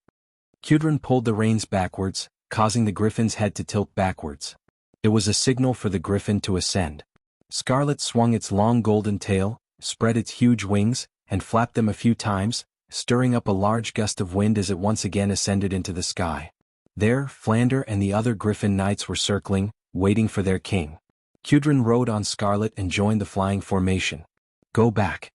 Cudrin pulled the reins backwards, causing the griffin's head to tilt backwards. It was a signal for the griffin to ascend. Scarlet swung its long golden tail, spread its huge wings, and flapped them a few times, stirring up a large gust of wind as it once again ascended into the sky. There, Flander and the other griffin knights were circling, waiting for their king. Cudrin rode on Scarlet and joined the flying formation. Go back.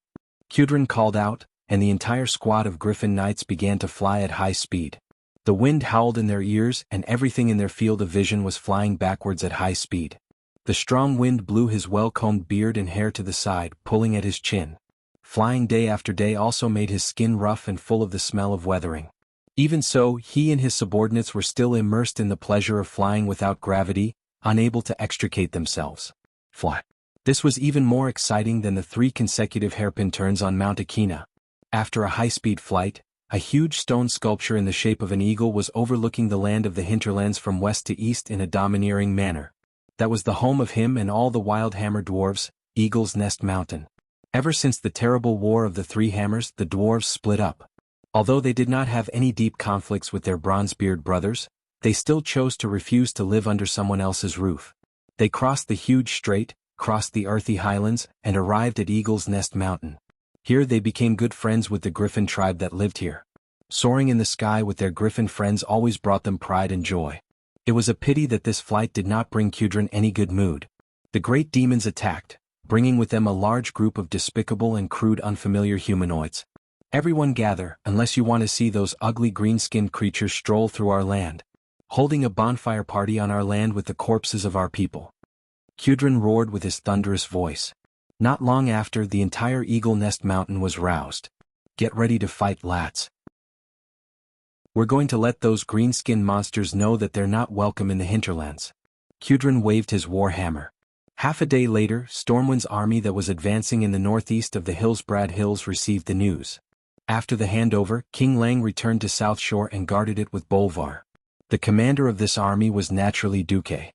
Cudrin called out, and the entire squad of griffin knights began to fly at high speed. The wind howled in their ears and everything in their field of vision was flying backwards at high speed. The strong wind blew his well-combed beard and hair to the side, pulling at his chin. Flying day after day also made his skin rough and full of the smell of weathering. Even so, he and his subordinates were still immersed in the pleasure of flying without gravity, unable to extricate themselves. Fly. This was even more exciting than the 3 consecutive hairpin turns on Mount Akina. After a high-speed flight, a huge stone sculpture in the shape of an eagle was overlooking the land of the hinterlands from west to east in a domineering manner. That was the home of him and all the wild hammer dwarves, Eagle's Nest Mountain. Ever since the terrible War of the 3 Hammers, the dwarves split up. Although they did not have any deep conflicts with their Bronzebeard brothers, they still chose to refuse to live under someone else's roof. They crossed the huge strait, crossed the earthy highlands, and arrived at Eagle's Nest Mountain. Here they became good friends with the griffin tribe that lived here. Soaring in the sky with their griffin friends always brought them pride and joy. It was a pity that this flight did not bring Kudrin any good mood. The great demons attacked, bringing with them a large group of despicable and crude unfamiliar humanoids. Everyone gather, unless you want to see those ugly green-skinned creatures stroll through our land. Holding a bonfire party on our land with the corpses of our people. Kudrin roared with his thunderous voice. Not long after, the entire Eagle Nest Mountain was roused. Get ready to fight, lads. We're going to let those green-skinned monsters know that they're not welcome in the hinterlands. Kudrin waved his war hammer. Half a day later, Stormwind's army that was advancing in the northeast of the Hillsbrad Hills received the news. After the handover, King Lang returned to South Shore and guarded it with Bolvar. The commander of this army was naturally Duque.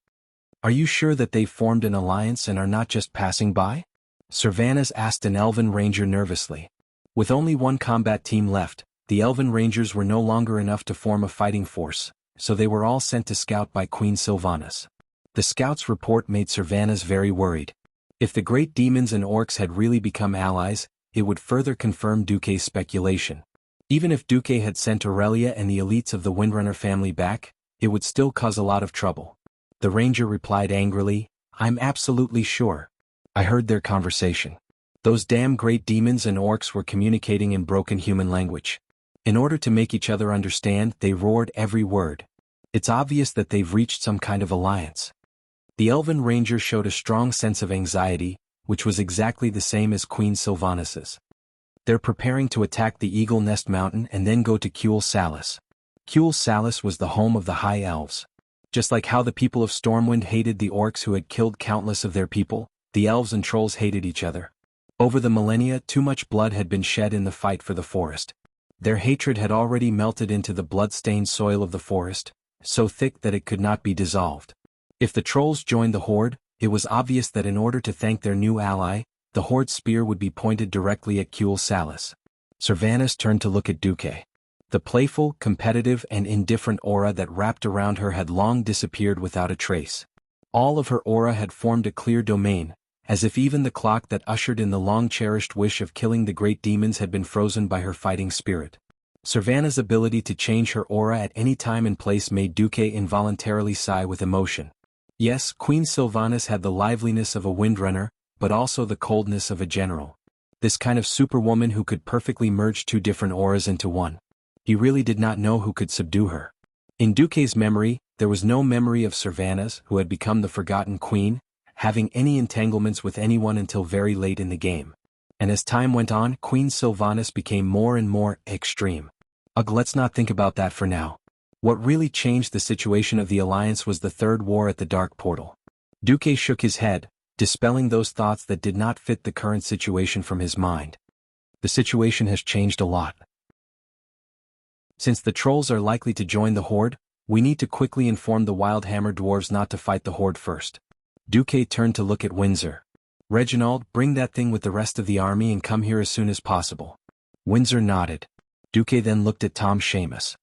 Are you sure that they've formed an alliance and are not just passing by? Servanas asked an Elven Ranger nervously. With only one combat team left, the Elven Rangers were no longer enough to form a fighting force, so they were all sent to scout by Queen Sylvanas. The scout's report made Servanas very worried. If the great demons and orcs had really become allies, it would further confirm Duque's speculation. Even if Duque had sent Aurelia and the elites of the Windrunner family back, it would still cause a lot of trouble. The ranger replied angrily, I'm absolutely sure. I heard their conversation. Those damn great demons and orcs were communicating in broken human language. In order to make each other understand, they roared every word. It's obvious that they've reached some kind of alliance. The Elven Ranger showed a strong sense of anxiety, which was exactly the same as Queen Sylvanas's. They're preparing to attack the Eagle Nest Mountain and then go to Kuel Salis. Kuel Salis was the home of the High Elves. Just like how the people of Stormwind hated the orcs who had killed countless of their people, the elves and trolls hated each other. Over the millennia, too much blood had been shed in the fight for the forest. Their hatred had already melted into the blood-stained soil of the forest, so thick that it could not be dissolved. If the trolls joined the horde, it was obvious that in order to thank their new ally, the horde's spear would be pointed directly at Kuel Salis. Servanas turned to look at Duque. The playful, competitive and indifferent aura that wrapped around her had long disappeared without a trace. All of her aura had formed a clear domain, as if even the clock that ushered in the long-cherished wish of killing the great demons had been frozen by her fighting spirit. Servanas' ability to change her aura at any time and place made Duque involuntarily sigh with emotion. Yes, Queen Sylvanas had the liveliness of a windrunner, but also the coldness of a general. This kind of superwoman who could perfectly merge 2 different auras into one. He really did not know who could subdue her. In Duque's memory, there was no memory of Servanas, who had become the forgotten queen, having any entanglements with anyone until very late in the game. And as time went on, Queen Sylvanas became more and more extreme. Ugh, let's not think about that for now. What really changed the situation of the Alliance was the Third War at the Dark Portal. Duque shook his head, dispelling those thoughts that did not fit the current situation from his mind. The situation has changed a lot. Since the trolls are likely to join the horde, we need to quickly inform the Wild Hammer dwarves not to fight the horde first. Duque turned to look at Windsor. Reginald, bring that thing with the rest of the army and come here as soon as possible. Windsor nodded. Duque then looked at Tom Seamus.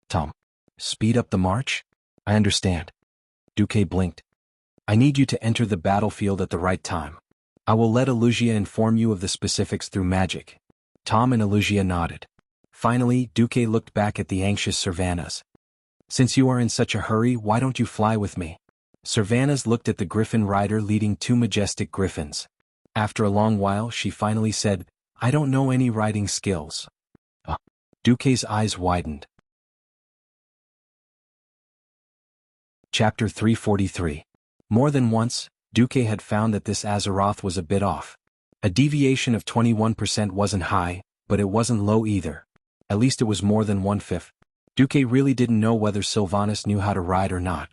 Tom. Speed up the march? I understand. Duque blinked. I need you to enter the battlefield at the right time. I will let Elugia inform you of the specifics through magic. Tom and Elugia nodded. Finally, Duque looked back at the anxious Servanas. Since you are in such a hurry, why don't you fly with me? Servanas looked at the griffin rider leading 2 majestic griffins. After a long while, she finally said, I don't know any riding skills. Duke's eyes widened. Chapter 343. More than once, Duke had found that this Azeroth was a bit off. A deviation of 21% wasn't high, but it wasn't low either. At least it was more than 1/5. Duke really didn't know whether Sylvanas knew how to ride or not.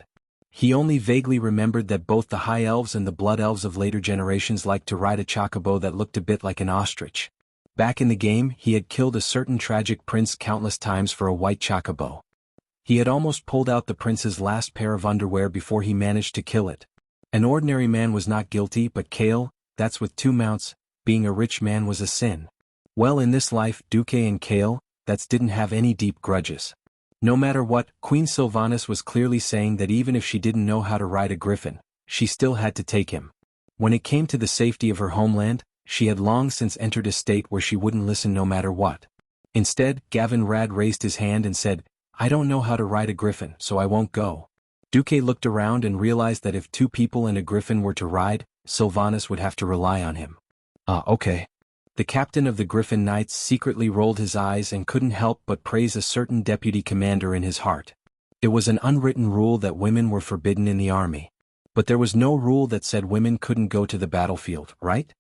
He only vaguely remembered that both the High Elves and the Blood Elves of later generations liked to ride a chocobo that looked a bit like an ostrich. Back in the game, he had killed a certain tragic prince countless times for a white chocobo. He had almost pulled out the prince's last pair of underwear before he managed to kill it. An ordinary man was not guilty, but Kale, that's with 2 mounts, being a rich man was a sin. Well, in this life, Duke and Kale, that's didn't have any deep grudges. No matter what, Queen Sylvanas was clearly saying that even if she didn't know how to ride a griffin, she still had to take him. When it came to the safety of her homeland, she had long since entered a state where she wouldn't listen no matter what. Instead, Gavin Rad raised his hand and said, I don't know how to ride a griffin, so I won't go. Duke looked around and realized that if 2 people and a griffin were to ride, Sylvanas would have to rely on him. Okay. The captain of the Griffin Knights secretly rolled his eyes and couldn't help but praise a certain deputy commander in his heart. It was an unwritten rule that women were forbidden in the army. But there was no rule that said women couldn't go to the battlefield, right?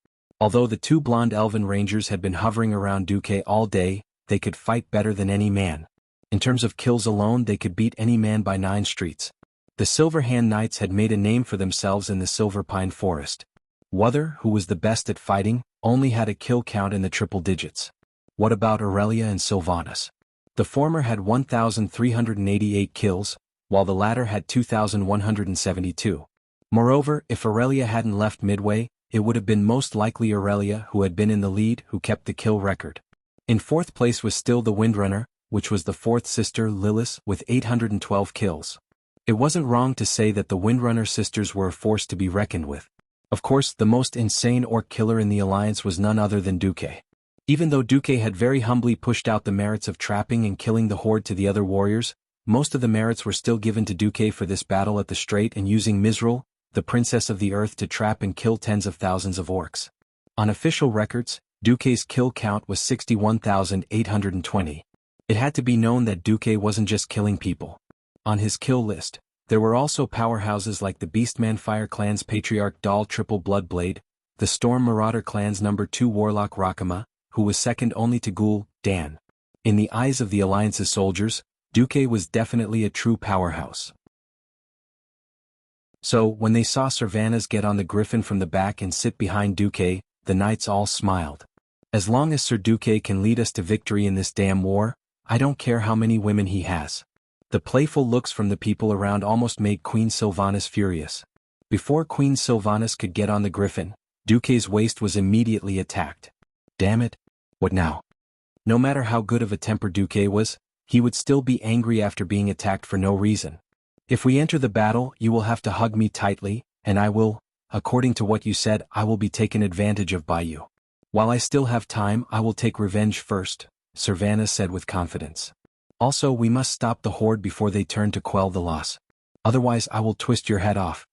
Although the 2 blonde elven rangers had been hovering around Duke all day, they could fight better than any man. In terms of kills alone, they could beat any man by 9 streets. The Silverhand Knights had made a name for themselves in the Silver Pine Forest. Wuther, who was the best at fighting, only had a kill count in the triple digits. What about Aurelia and Sylvanas? The former had 1,388 kills, while the latter had 2,172. Moreover, if Aurelia hadn't left midway, it would have been most likely Aurelia who had been in the lead who kept the kill record. In 4th place was still the Windrunner, which was the 4th sister Lilith with 812 kills. It wasn't wrong to say that the Windrunner sisters were a force to be reckoned with. Of course, the most insane orc killer in the alliance was none other than Duke. Even though Duke had very humbly pushed out the merits of trapping and killing the horde to the other warriors, most of the merits were still given to Duke for this battle at the Strait and using Mizral, the princess of the earth, to trap and kill tens of thousands of orcs. On official records, Duke's kill count was 61,820. It had to be known that Duke wasn't just killing people. On his kill list, there were also powerhouses like the Beastman Fire Clan's Patriarch Dal Triple Bloodblade, the Storm Marauder Clan's number 2 Warlock Rakama, who was second only to Ghoul, Dan. In the eyes of the Alliance's soldiers, Duke was definitely a true powerhouse. So, when they saw Sylvanas get on the griffin from the back and sit behind Duke, the knights all smiled. As long as Sir Duke can lead us to victory in this damn war, I don't care how many women he has. The playful looks from the people around almost made Queen Sylvanas furious. Before Queen Sylvanas could get on the griffin, Duke's waist was immediately attacked. Damn it, what now? No matter how good of a temper Duke was, he would still be angry after being attacked for no reason. If we enter the battle, you will have to hug me tightly, and I will, according to what you said, I will be taken advantage of by you. While I still have time, I will take revenge first, Sylvanas said with confidence. Also, we must stop the horde before they turn to quell the loss. Otherwise I will twist your head off.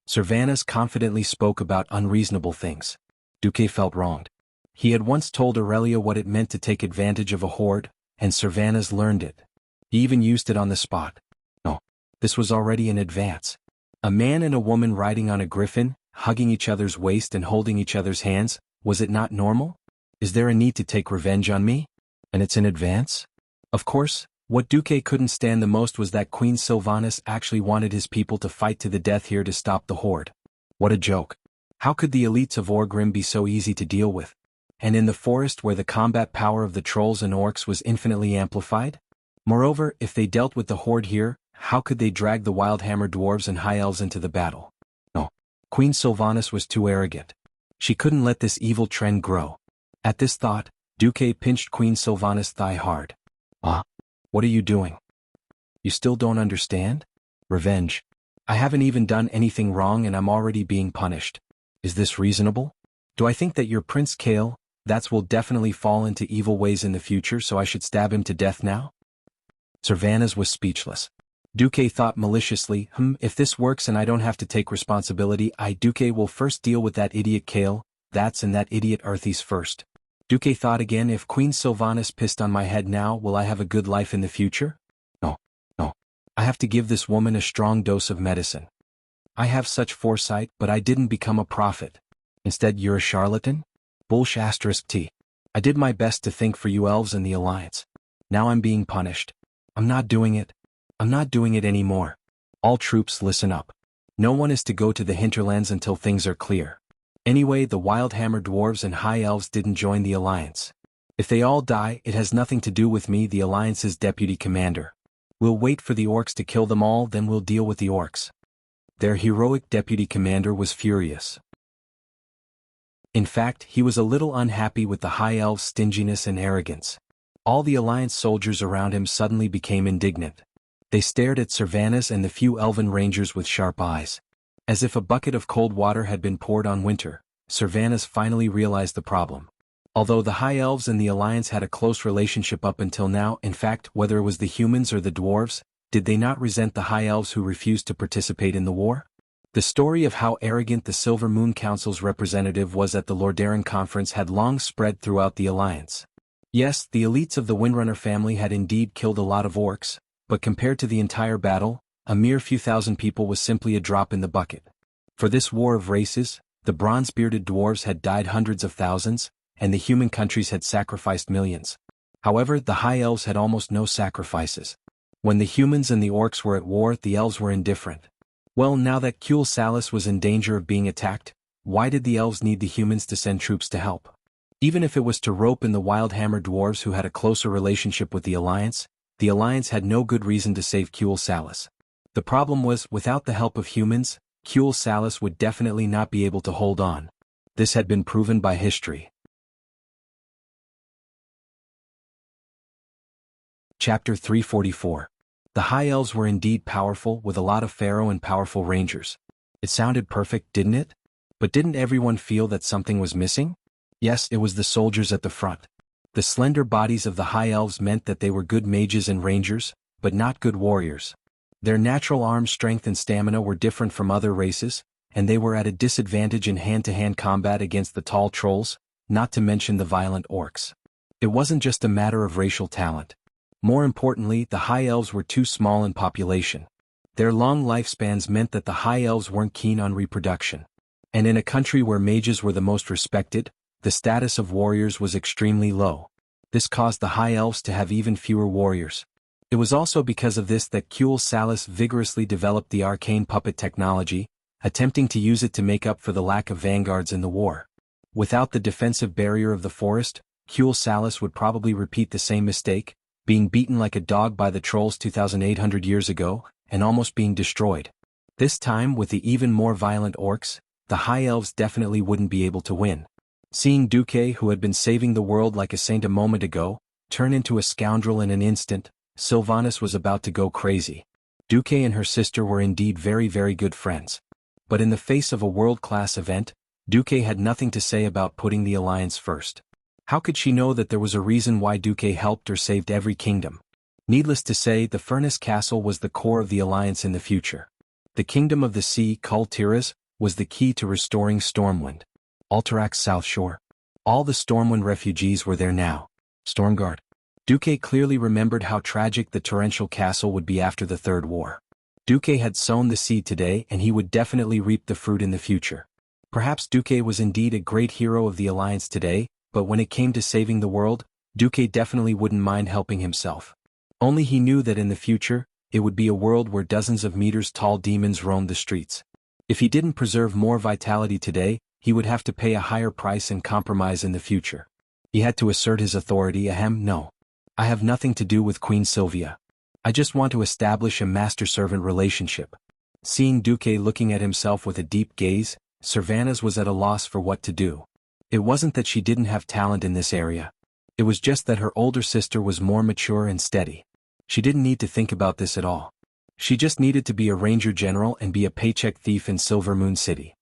Sylvanas confidently spoke about unreasonable things. Duke felt wronged. He had once told Aurelia what it meant to take advantage of a horde, and Sylvanas learned it. He even used it on the spot. No, this was already in advance. A man and a woman riding on a griffin, hugging each other's waist and holding each other's hands, was it not normal? Is there a need to take revenge on me? And it's in advance? Of course, what Duke couldn't stand the most was that Queen Sylvanas actually wanted his people to fight to the death here to stop the horde. What a joke. How could the elites of Orgrim be so easy to deal with? And in the forest where the combat power of the trolls and orcs was infinitely amplified? Moreover, if they dealt with the horde here, how could they drag the Wildhammer dwarves and high elves into the battle? No. Queen Sylvanas was too arrogant. She couldn't let this evil trend grow. At this thought, Duke pinched Queen Sylvanas' thigh hard. What are you doing? You still don't understand? Revenge. I haven't even done anything wrong and I'm already being punished. Is this reasonable? Do I think that your Prince Kale, that will definitely fall into evil ways in the future, so I should stab him to death now? Sylvanas was speechless. Duke thought maliciously, if this works and I don't have to take responsibility, Duke will first deal with that idiot Kale, and that idiot Arthas first. Duque thought again. If Queen Sylvanas pissed on my head now, will I have a good life in the future? No, no. I have to give this woman a strong dose of medicine. I have such foresight, but I didn't become a prophet. Instead, you're a charlatan? Bullsh*t. I did my best to think for you elves and the Alliance. Now I'm being punished. I'm not doing it. I'm not doing it anymore. All troops listen up. No one is to go to the hinterlands until things are clear. Anyway, the Wildhammer dwarves and high elves didn't join the Alliance. If they all die, it has nothing to do with me, the Alliance's deputy commander. We'll wait for the orcs to kill them all, then we'll deal with the orcs. Their heroic deputy commander was furious. In fact, he was a little unhappy with the high elves' stinginess and arrogance. All the Alliance soldiers around him suddenly became indignant. They stared at Sylvanas and the few elven rangers with sharp eyes. As if a bucket of cold water had been poured on winter, Sylvanas finally realized the problem. Although the High Elves and the Alliance had a close relationship up until now, in fact, whether it was the humans or the dwarves, did they not resent the High Elves who refused to participate in the war? The story of how arrogant the Silver Moon Council's representative was at the Lordaeron Conference had long spread throughout the Alliance. Yes, the elites of the Windrunner family had indeed killed a lot of orcs, but compared to the entire battle, a mere few thousand people was simply a drop in the bucket. For this war of races, the bronze-bearded dwarves had died hundreds of thousands, and the human countries had sacrificed millions. However, the High Elves had almost no sacrifices. When the humans and the orcs were at war, the elves were indifferent. Well, now that Kuel Salis was in danger of being attacked, why did the elves need the humans to send troops to help? Even if it was to rope in the Wildhammer dwarves who had a closer relationship with the Alliance had no good reason to save Kuel Salis. The problem was, without the help of humans, Kuel Salis would definitely not be able to hold on. This had been proven by history. Chapter 344. The High Elves were indeed powerful, with a lot of pharaoh and powerful rangers. It sounded perfect, didn't it? But didn't everyone feel that something was missing? Yes, it was the soldiers at the front. The slender bodies of the High Elves meant that they were good mages and rangers, but not good warriors. Their natural arm strength and stamina were different from other races, and they were at a disadvantage in hand-to-hand combat against the tall trolls, not to mention the violent orcs. It wasn't just a matter of racial talent. More importantly, the High Elves were too small in population. Their long lifespans meant that the High Elves weren't keen on reproduction. And in a country where mages were the most respected, the status of warriors was extremely low. This caused the High Elves to have even fewer warriors. It was also because of this that Kuel Salis vigorously developed the arcane puppet technology, attempting to use it to make up for the lack of vanguards in the war. Without the defensive barrier of the forest, Kuel Salis would probably repeat the same mistake, being beaten like a dog by the trolls 2,800 years ago, and almost being destroyed. This time, with the even more violent orcs, the High Elves definitely wouldn't be able to win. Seeing Duque, who had been saving the world like a saint a moment ago, turn into a scoundrel in an instant, Sylvanas was about to go crazy. Duque and her sister were indeed very, very good friends. But in the face of a world-class event, Duque had nothing to say about putting the Alliance first. How could she know that there was a reason why Duque helped or saved every kingdom? Needless to say, the Furnace Castle was the core of the Alliance in the future. The Kingdom of the Sea, Kul Tiras, was the key to restoring Stormwind. Alterax's South Shore. All the Stormwind refugees were there now. Stormguard. Duque clearly remembered how tragic the torrential castle would be after the Third War. Duque had sown the seed today, and he would definitely reap the fruit in the future. Perhaps Duque was indeed a great hero of the Alliance today, but when it came to saving the world, Duque definitely wouldn't mind helping himself. Only he knew that in the future, it would be a world where dozens of meters-tall demons roamed the streets. If he didn't preserve more vitality today, he would have to pay a higher price and compromise in the future. He had to assert his authority. No. I have nothing to do with Queen Sylvia. I just want to establish a master-servant relationship. Seeing Duque looking at himself with a deep gaze, Sylvanas was at a loss for what to do. It wasn't that she didn't have talent in this area. It was just that her older sister was more mature and steady. She didn't need to think about this at all. She just needed to be a ranger general and be a paycheck thief in Silver Moon City.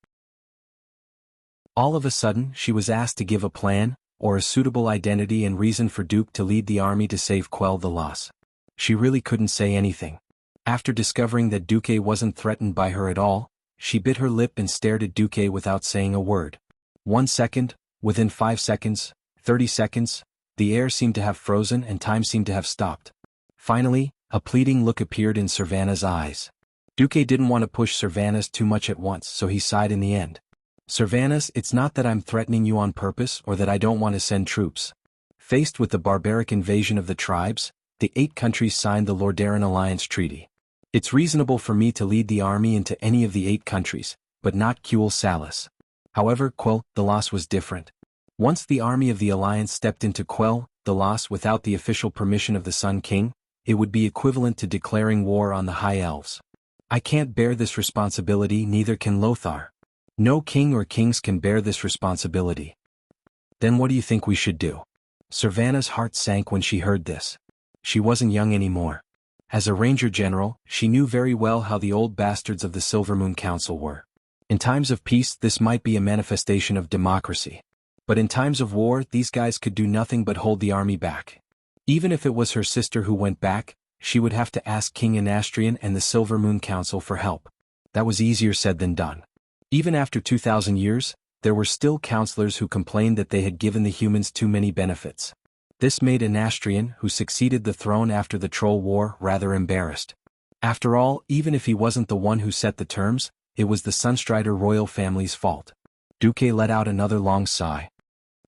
All of a sudden, she was asked to give a plan, or a suitable identity and reason for Duke to lead the army to save Quell the Loss. She really couldn't say anything. After discovering that Duque wasn't threatened by her at all, she bit her lip and stared at Duque without saying a word. 1 second, within 5 seconds, 30 seconds, the air seemed to have frozen and time seemed to have stopped. Finally, a pleading look appeared in Sylvanas' eyes. Duque didn't want to push Sylvanas too much at once, so he sighed in the end. Sylvanas, it's not that I'm threatening you on purpose or that I don't want to send troops. Faced with the barbaric invasion of the tribes, the 8 countries signed the Lordaeron Alliance Treaty. It's reasonable for me to lead the army into any of the 8 countries, but not Quel Salis. However, Quel, the loss was different. Once the army of the Alliance stepped into Quel, the loss without the official permission of the Sun King, it would be equivalent to declaring war on the High Elves. I can't bear this responsibility, neither can Lothar. No king or kings can bear this responsibility. Then what do you think we should do? Sylvanas' heart sank when she heard this. She wasn't young anymore. As a ranger general, she knew very well how the old bastards of the Silvermoon Council were. In times of peace, this might be a manifestation of democracy. But in times of war, these guys could do nothing but hold the army back. Even if it was her sister who went back, she would have to ask King Anastrian and the Silvermoon Council for help. That was easier said than done. Even after 2,000 years, there were still counselors who complained that they had given the humans too many benefits. This made Anastrian, who succeeded the throne after the Troll War, rather embarrassed. After all, even if he wasn't the one who set the terms, it was the Sunstrider royal family's fault. Duque let out another long sigh.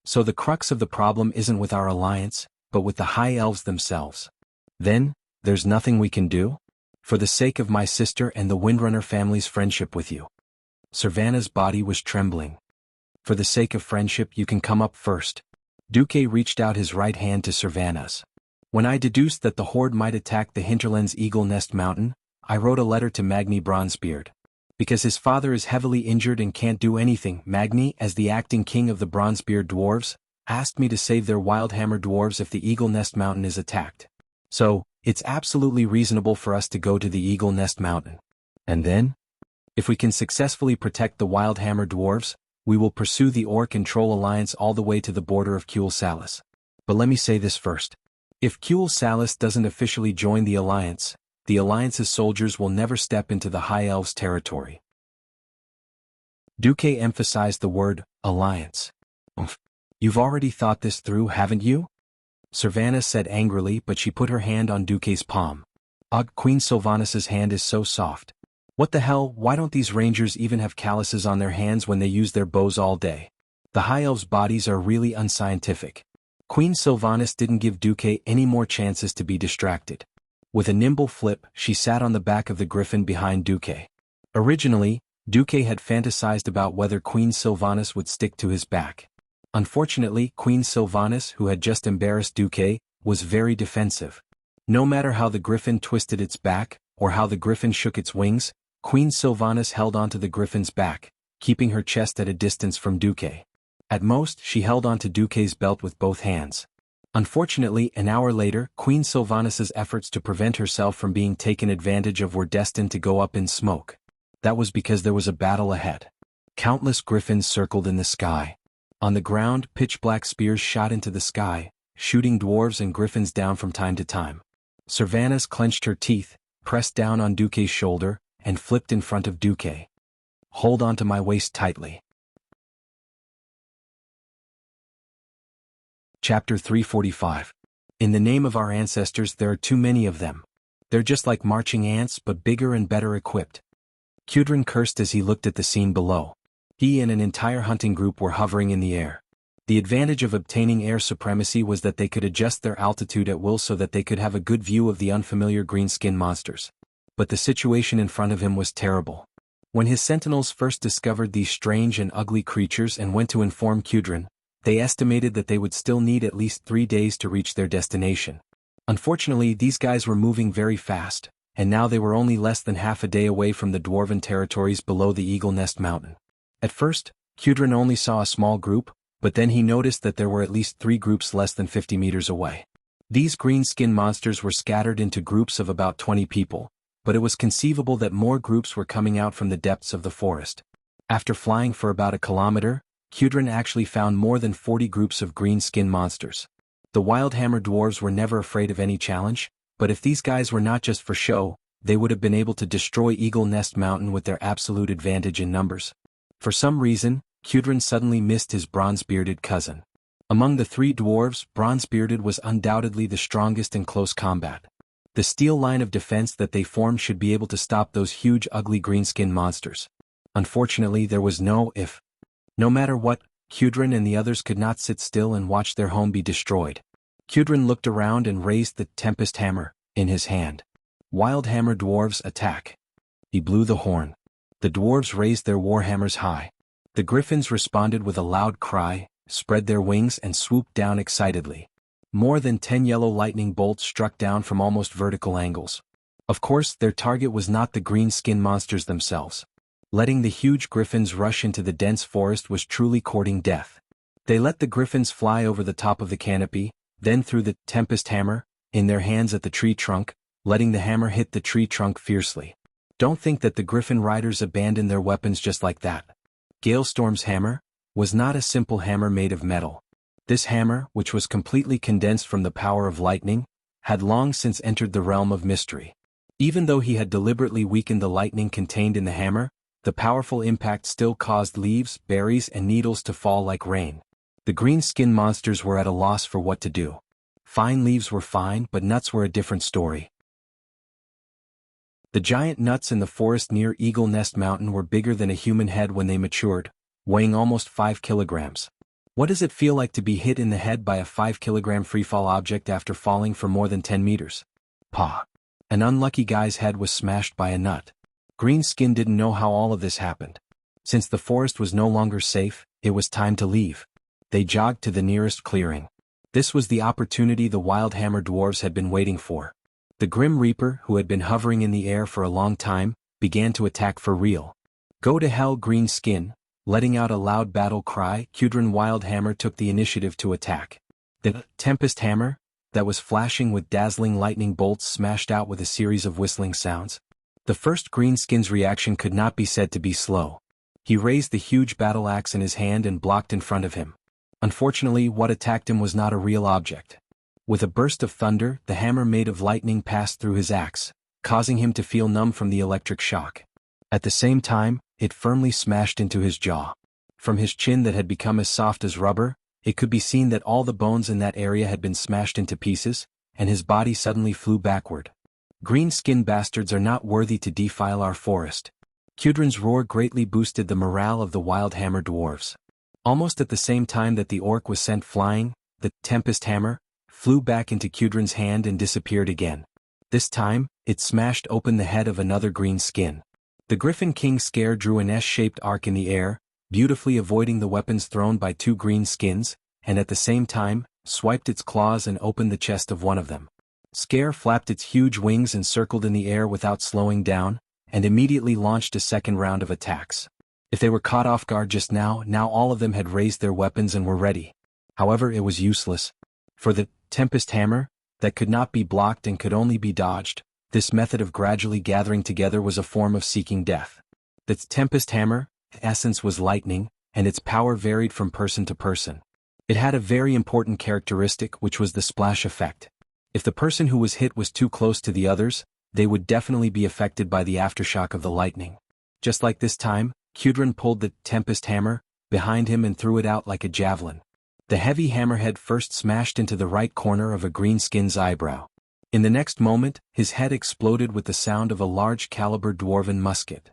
So the crux of the problem isn't with our alliance, but with the High Elves themselves. Then, there's nothing we can do? For the sake of my sister and the Windrunner family's friendship with you. Sylvanas' body was trembling. For the sake of friendship, you can come up first. Duque reached out his right hand to Sylvanas. When I deduced that the Horde might attack the hinterland's Eagle Nest Mountain, I wrote a letter to Magni Bronzebeard. Because his father is heavily injured and can't do anything, Magni, as the acting king of the Bronzebeard dwarves, asked me to save their Wildhammer dwarves if the Eagle Nest Mountain is attacked. So, it's absolutely reasonable for us to go to the Eagle Nest Mountain. And then? If we can successfully protect the Wildhammer dwarves, we will pursue the Orc and Troll Alliance all the way to the border of Quel Salis. But let me say this first. If Quel Salis doesn't officially join the Alliance's soldiers will never step into the High Elves' territory. Duque emphasized the word, alliance. You've already thought this through, haven't you? Sylvanas said angrily, but she put her hand on Duque's palm. Ugh, Queen Sylvanas' hand is so soft. What the hell, why don't these rangers even have calluses on their hands when they use their bows all day? The High Elves' bodies are really unscientific. Queen Sylvanas didn't give Duque any more chances to be distracted. With a nimble flip, she sat on the back of the griffin behind Duque. Originally, Duque had fantasized about whether Queen Sylvanas would stick to his back. Unfortunately, Queen Sylvanas, who had just embarrassed Duque, was very defensive. No matter how the griffin twisted its back, or how the griffin shook its wings, Queen Sylvanas held onto the griffin's back, keeping her chest at a distance from Duque. At most, she held onto Duque's belt with both hands. Unfortunately, an hour later, Queen Sylvanas' efforts to prevent herself from being taken advantage of were destined to go up in smoke. That was because there was a battle ahead. Countless griffins circled in the sky. On the ground, pitch-black spears shot into the sky, shooting dwarves and griffins down from time to time. Sylvanas clenched her teeth, pressed down on Duque's shoulder, and flipped in front of Duque. Hold onto my waist tightly. Chapter 345. In the name of our ancestors, there are too many of them. They're just like marching ants, but bigger and better equipped. Kudrin cursed as he looked at the scene below. He and an entire hunting group were hovering in the air. The advantage of obtaining air supremacy was that they could adjust their altitude at will so that they could have a good view of the unfamiliar green-skinned monsters. But the situation in front of him was terrible. When his sentinels first discovered these strange and ugly creatures and went to inform Kudrin, they estimated that they would still need at least 3 days to reach their destination. Unfortunately, these guys were moving very fast, and now they were only less than half a day away from the dwarven territories below the Eagle Nest Mountain. At first, Kudrin only saw a small group, but then he noticed that there were at least 3 groups less than 50 meters away. These green-skinned monsters were scattered into groups of about 20 people, but it was conceivable that more groups were coming out from the depths of the forest. After flying for about a kilometer, Kudrin actually found more than 40 groups of green-skinned monsters. The Wildhammer dwarves were never afraid of any challenge, but if these guys were not just for show, they would have been able to destroy Eagle Nest Mountain with their absolute advantage in numbers. For some reason, Kudrin suddenly missed his bronze-bearded cousin. Among the three dwarves, Bronzebearded was undoubtedly the strongest in close combat. The steel line of defense that they formed should be able to stop those huge ugly green-skinned monsters. Unfortunately, there was no if. No matter what, Kudrin and the others could not sit still and watch their home be destroyed. Kudrin looked around and raised the Tempest hammer in his hand. Wild Hammer dwarves attack. He blew the horn. The dwarves raised their war hammers high. The griffins responded with a loud cry, spread their wings and swooped down excitedly. More than 10 yellow lightning bolts struck down from almost vertical angles. Of course, their target was not the green-skinned monsters themselves. Letting the huge griffins rush into the dense forest was truly courting death. They let the griffins fly over the top of the canopy, then threw the Tempest hammer in their hands at the tree trunk, letting the hammer hit the tree trunk fiercely. Don't think that the griffin riders abandoned their weapons just like that. Galestorm's hammer was not a simple hammer made of metal. This hammer, which was completely condensed from the power of lightning, had long since entered the realm of mystery. Even though he had deliberately weakened the lightning contained in the hammer, the powerful impact still caused leaves, berries, and needles to fall like rain. The green-skinned monsters were at a loss for what to do. Fine leaves were fine, but nuts were a different story. The giant nuts in the forest near Eagle Nest Mountain were bigger than a human head when they matured, weighing almost 5 kilograms. What does it feel like to be hit in the head by a 5-kilogram freefall object after falling for more than 10 meters? Pah! An unlucky guy's head was smashed by a nut. Greenskin didn't know how all of this happened. Since the forest was no longer safe, it was time to leave. They jogged to the nearest clearing. This was the opportunity the Wild Hammer dwarves had been waiting for. The Grim Reaper, who had been hovering in the air for a long time, began to attack for real. Go to hell, Greenskin! Letting out a loud battle cry, Kudrin Wild Hammer took the initiative to attack. The Tempest hammer, that was flashing with dazzling lightning bolts, smashed out with a series of whistling sounds. The first Greenskin's reaction could not be said to be slow. He raised the huge battle axe in his hand and blocked in front of him. Unfortunately, what attacked him was not a real object. With a burst of thunder, the hammer made of lightning passed through his axe, causing him to feel numb from the electric shock. At the same time, it firmly smashed into his jaw. From his chin that had become as soft as rubber, it could be seen that all the bones in that area had been smashed into pieces, and his body suddenly flew backward. Green-skinned bastards are not worthy to defile our forest. Kudrin's roar greatly boosted the morale of the Wild Hammer dwarves. Almost at the same time that the orc was sent flying, the Tempest hammer flew back into Kudrin's hand and disappeared again. This time, it smashed open the head of another green skin. The Griffin King Scare drew an S-shaped arc in the air, beautifully avoiding the weapons thrown by two green skins, and at the same time, swiped its claws and opened the chest of one of them. Scare flapped its huge wings and circled in the air without slowing down, and immediately launched a second round of attacks. If they were caught off guard just now all of them had raised their weapons and were ready. However, it was useless. For the Tempest hammer, that could not be blocked and could only be dodged, this method of gradually gathering together was a form of seeking death. The Tempest hammer, essence was lightning, and its power varied from person to person. It had a very important characteristic, which was the splash effect. If the person who was hit was too close to the others, they would definitely be affected by the aftershock of the lightning. Just like this time, Kudrin pulled the Tempest hammer behind him and threw it out like a javelin. The heavy hammerhead first smashed into the right corner of a greenskin's eyebrow. In the next moment, his head exploded with the sound of a large-caliber dwarven musket.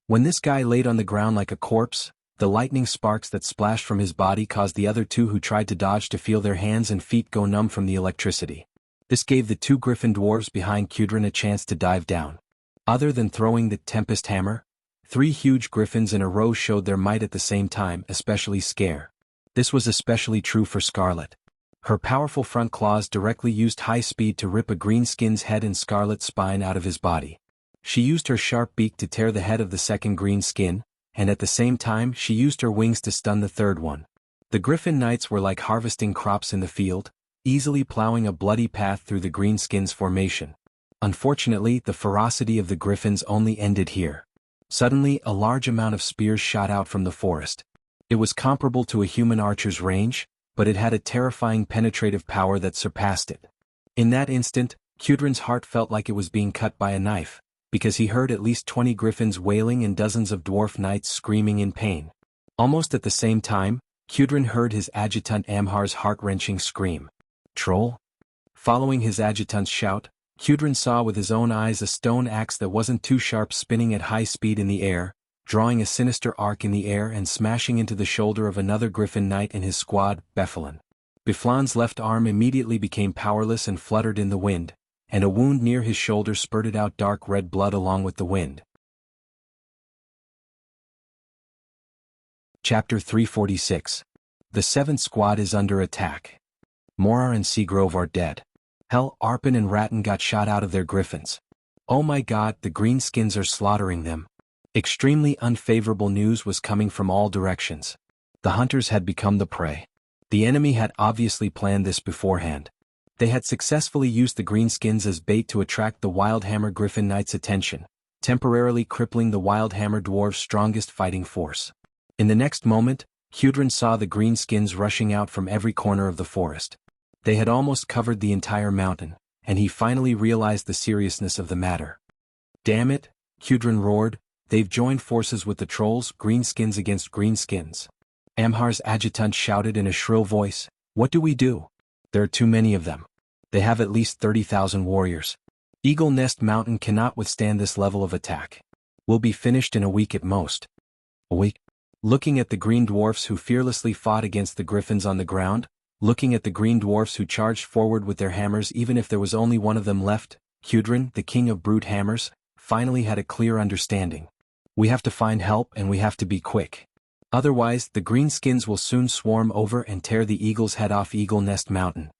When this guy laid on the ground like a corpse, the lightning sparks that splashed from his body caused the other two who tried to dodge to feel their hands and feet go numb from the electricity. This gave the two griffin dwarves behind Kudrin a chance to dive down. Other than throwing the Tempest hammer, 3 huge griffins in a row showed their might at the same time, especially Scare. This was especially true for Scarlet. Her powerful front claws directly used high speed to rip a greenskin's head and Scarlet's spine out of his body. She used her sharp beak to tear the head of the second green skin, and at the same time she used her wings to stun the third one. The Griffin Knights were like harvesting crops in the field, easily plowing a bloody path through the greenskin's formation. Unfortunately, the ferocity of the Griffins only ended here. Suddenly, a large amount of spears shot out from the forest. It was comparable to a human archer's range, but it had a terrifying penetrative power that surpassed it. In that instant, Kudrin's heart felt like it was being cut by a knife, because he heard at least 20 griffins wailing and dozens of dwarf knights screaming in pain. Almost at the same time, Kudrin heard his adjutant Amhar's heart-wrenching scream. Troll? Following his adjutant's shout, Kudrin saw with his own eyes a stone axe that wasn't too sharp spinning at high speed in the air, drawing a sinister arc in the air and smashing into the shoulder of another Griffin Knight in his squad, Befalon. Beflan's left arm immediately became powerless and fluttered in the wind, and a wound near his shoulder spurted out dark red blood along with the wind. Chapter 346. The 7th Squad is under attack. Morar and Seagrove are dead. Hell, Arpin and Ratton got shot out of their griffins. Oh my god, the greenskins are slaughtering them. Extremely unfavorable news was coming from all directions. The hunters had become the prey. The enemy had obviously planned this beforehand. They had successfully used the greenskins as bait to attract the Wildhammer Griffin Knight's attention, temporarily crippling the Wildhammer Dwarves' strongest fighting force. In the next moment, Kudrin saw the greenskins rushing out from every corner of the forest. They had almost covered the entire mountain, and he finally realized the seriousness of the matter. Damn it, Kudrin roared, they've joined forces with the trolls, greenskins against greenskins. Amhar's adjutant shouted in a shrill voice, what do we do? There are too many of them. They have at least 30,000 warriors. Eagle Nest Mountain cannot withstand this level of attack. We'll be finished in a week at most. A week? Looking at the green dwarfs who fearlessly fought against the griffins on the ground, looking at the green dwarfs who charged forward with their hammers even if there was only one of them left, Kudrin, the king of brute hammers, finally had a clear understanding. We have to find help and we have to be quick. Otherwise, the greenskins will soon swarm over and tear the eagle's head off Eagle Nest Mountain.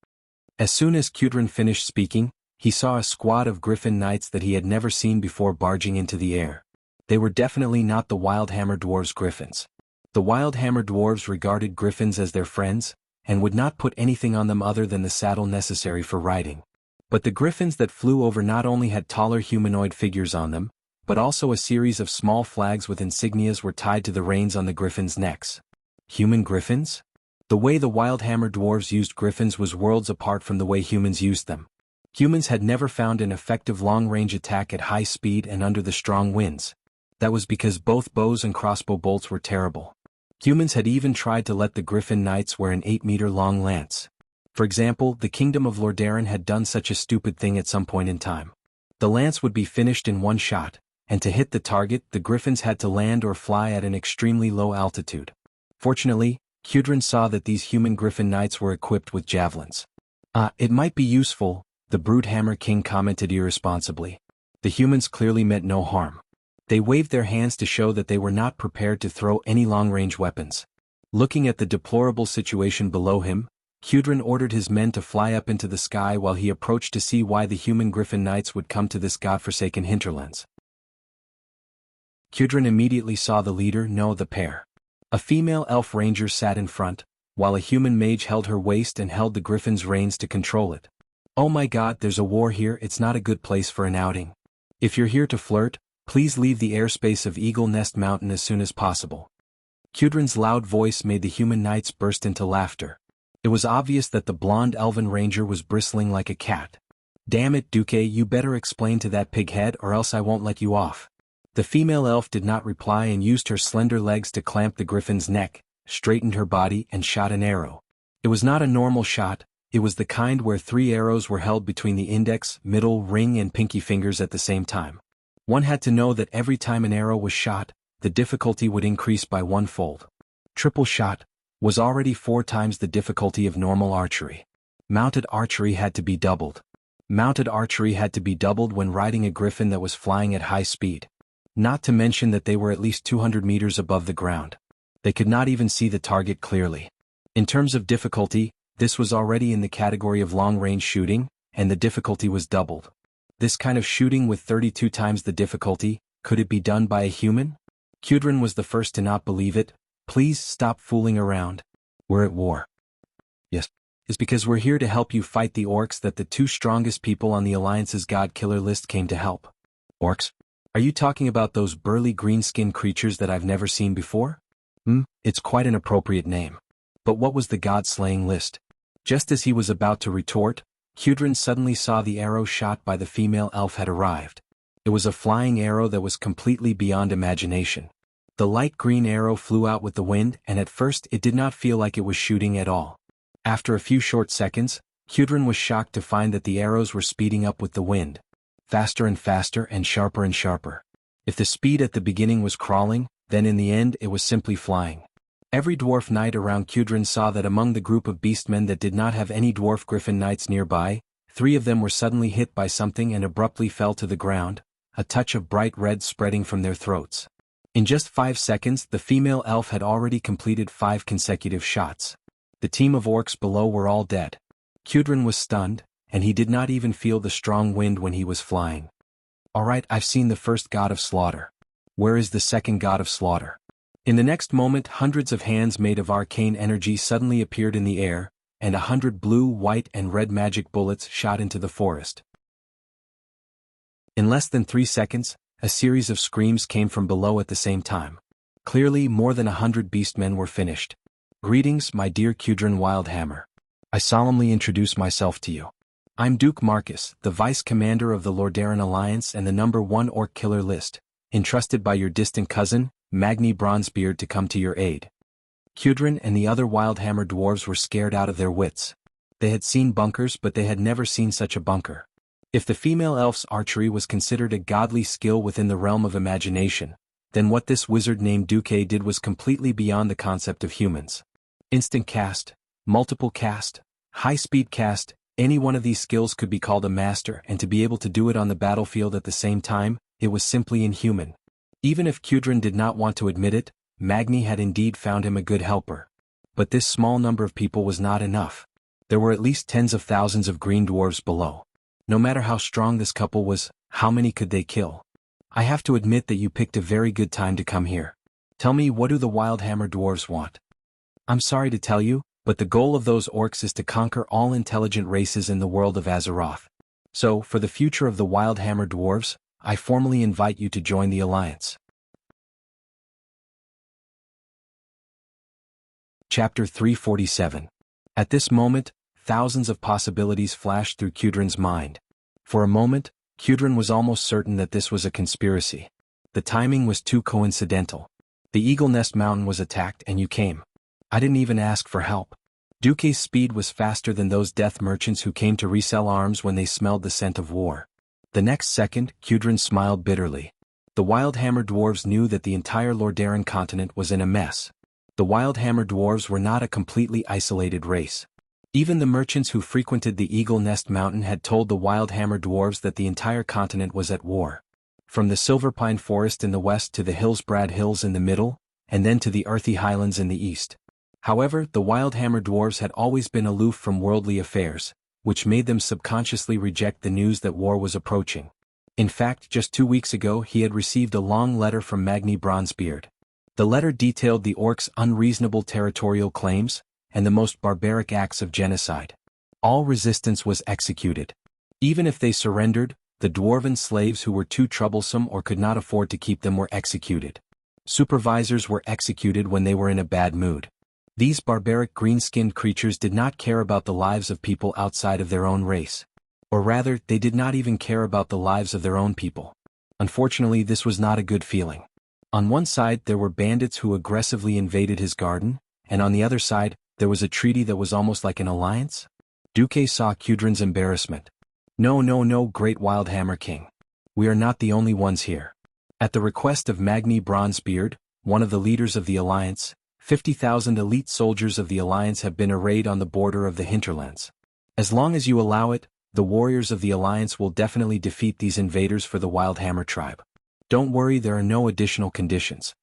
As soon as Kudrin finished speaking, he saw a squad of Griffin Knights that he had never seen before barging into the air. They were definitely not the Wildhammer Dwarves' griffins. The Wildhammer Dwarves regarded griffins as their friends, and would not put anything on them other than the saddle necessary for riding. But the griffins that flew over not only had taller humanoid figures on them, but also a series of small flags with insignias were tied to the reins on the griffins' necks. Human griffins? The way the Wildhammer Dwarves used griffins was worlds apart from the way humans used them. Humans had never found an effective long-range attack at high speed and under the strong winds. That was because both bows and crossbow bolts were terrible. Humans had even tried to let the Griffin Knights wear an 8-meter-long lance. For example, the Kingdom of Lordaeron had done such a stupid thing at some point in time. The lance would be finished in one shot, and to hit the target, the griffins had to land or fly at an extremely low altitude. Fortunately, Kudrin saw that these human Griffin Knights were equipped with javelins. It might be useful, the Brute Hammer King commented irresponsibly. The humans clearly meant no harm. They waved their hands to show that they were not prepared to throw any long-range weapons. Looking at the deplorable situation below him, Kudrin ordered his men to fly up into the sky while he approached to see why the human Griffin Knights would come to this godforsaken hinterlands. Kudrin immediately saw the leader, no, the pair. A female elf ranger sat in front, while a human mage held her waist and held the griffin's reins to control it. Oh my god, there's a war here, it's not a good place for an outing. If you're here to flirt, please leave the airspace of Eagle Nest Mountain as soon as possible. Kudrin's loud voice made the human knights burst into laughter. It was obvious that the blonde elven ranger was bristling like a cat. Damn it, Duque, you better explain to that pighead or else I won't let you off. The female elf did not reply and used her slender legs to clamp the griffin's neck, straightened her body and shot an arrow. It was not a normal shot, it was the kind where 3 arrows were held between the index, middle, ring and pinky fingers at the same time. One had to know that every time an arrow was shot, the difficulty would increase by 1-fold. Triple shot was already 4 times the difficulty of normal archery. Mounted archery had to be doubled. Mounted archery had to be doubled when riding a griffin that was flying at high speed. Not to mention that they were at least 200 meters above the ground. They could not even see the target clearly. In terms of difficulty, this was already in the category of long-range shooting, and the difficulty was doubled. This kind of shooting with 32 times the difficulty, could it be done by a human? Kudrin was the first to not believe it. Please stop fooling around. We're at war. Yes. It's because we're here to help you fight the orcs that the 2 strongest people on the Alliance's God Killer list came to help. Orcs? Are you talking about those burly green-skinned creatures that I've never seen before? It's quite an appropriate name. But what was the god-slaying list? Just as he was about to retort, Kudrin suddenly saw the arrow shot by the female elf had arrived. It was a flying arrow that was completely beyond imagination. The light green arrow flew out with the wind, and at first it did not feel like it was shooting at all. After a few short seconds, Kudrin was shocked to find that the arrows were speeding up with the wind. Faster and faster and sharper. If the speed at the beginning was crawling, then in the end it was simply flying. Every dwarf knight around Kudrin saw that among the group of beastmen that did not have any dwarf griffin knights nearby, 3 of them were suddenly hit by something and abruptly fell to the ground, a touch of bright red spreading from their throats. In just 5 seconds, the female elf had already completed 5 consecutive shots. The team of orcs below were all dead. Kudrin was stunned, and he did not even feel the strong wind when he was flying. Alright, I've seen the first god of slaughter. Where is the second god of slaughter? In the next moment, hundreds of hands made of arcane energy suddenly appeared in the air, and 100 blue, white, and red magic bullets shot into the forest. In less than 3 seconds, a series of screams came from below at the same time. Clearly, more than 100 beastmen were finished. Greetings, my dear Kudrin Wildhammer. I solemnly introduce myself to you. I'm Duke Marcus, the Vice Commander of the Lordaeron Alliance and the #1 Orc Killer list, entrusted by your distant cousin, Magni Bronzebeard, to come to your aid. Kudrin and the other Wildhammer dwarves were scared out of their wits. They had seen bunkers, but they had never seen such a bunker. If the female elf's archery was considered a godly skill within the realm of imagination, then what this wizard named Duke did was completely beyond the concept of humans. Instant cast, multiple cast, high-speed cast, any one of these skills could be called a master, and to be able to do it on the battlefield at the same time, it was simply inhuman. Even if Kudrin did not want to admit it, Magni had indeed found him a good helper. But this small number of people was not enough. There were at least tens of thousands of green dwarves below. No matter how strong this couple was, how many could they kill? I have to admit that you picked a very good time to come here. Tell me, what do the Wildhammer dwarves want? I'm sorry to tell you, but the goal of those orcs is to conquer all intelligent races in the world of Azeroth. So, for the future of the Wildhammer dwarves, I formally invite you to join the Alliance. Chapter 347. At this moment, thousands of possibilities flashed through Kudrin's mind. For a moment, Kudrin was almost certain that this was a conspiracy. The timing was too coincidental. The Eagle Nest Mountain was attacked and you came. I didn't even ask for help. Duke's speed was faster than those death merchants who came to resell arms when they smelled the scent of war. The next second, Kudrin smiled bitterly. The Wildhammer dwarves knew that the entire Lordaeron continent was in a mess. The Wildhammer dwarves were not a completely isolated race. Even the merchants who frequented the Eagle Nest Mountain had told the Wildhammer dwarves that the entire continent was at war. From the Silverpine Forest in the west to the Hillsbrad Hills in the middle, and then to the Earthy Highlands in the east. However, the Wildhammer dwarves had always been aloof from worldly affairs, which made them subconsciously reject the news that war was approaching. In fact, just 2 weeks ago he had received a long letter from Magni Bronzebeard. The letter detailed the orcs' unreasonable territorial claims, and the most barbaric acts of genocide. All resistance was executed. Even if they surrendered, the dwarven slaves who were too troublesome or could not afford to keep them were executed. Supervisors were executed when they were in a bad mood. These barbaric green-skinned creatures did not care about the lives of people outside of their own race. Or rather, they did not even care about the lives of their own people. Unfortunately, this was not a good feeling. On one side there were bandits who aggressively invaded his garden, and on the other side, there was a treaty that was almost like an alliance? Duke saw Kudrin's embarrassment. No, great Wildhammer King. We are not the only ones here. At the request of Magni Bronzebeard, one of the leaders of the alliance, 50,000 elite soldiers of the Alliance have been arrayed on the border of the hinterlands. As long as you allow it, the warriors of the Alliance will definitely defeat these invaders for the Wildhammer tribe. Don't worry, there are no additional conditions.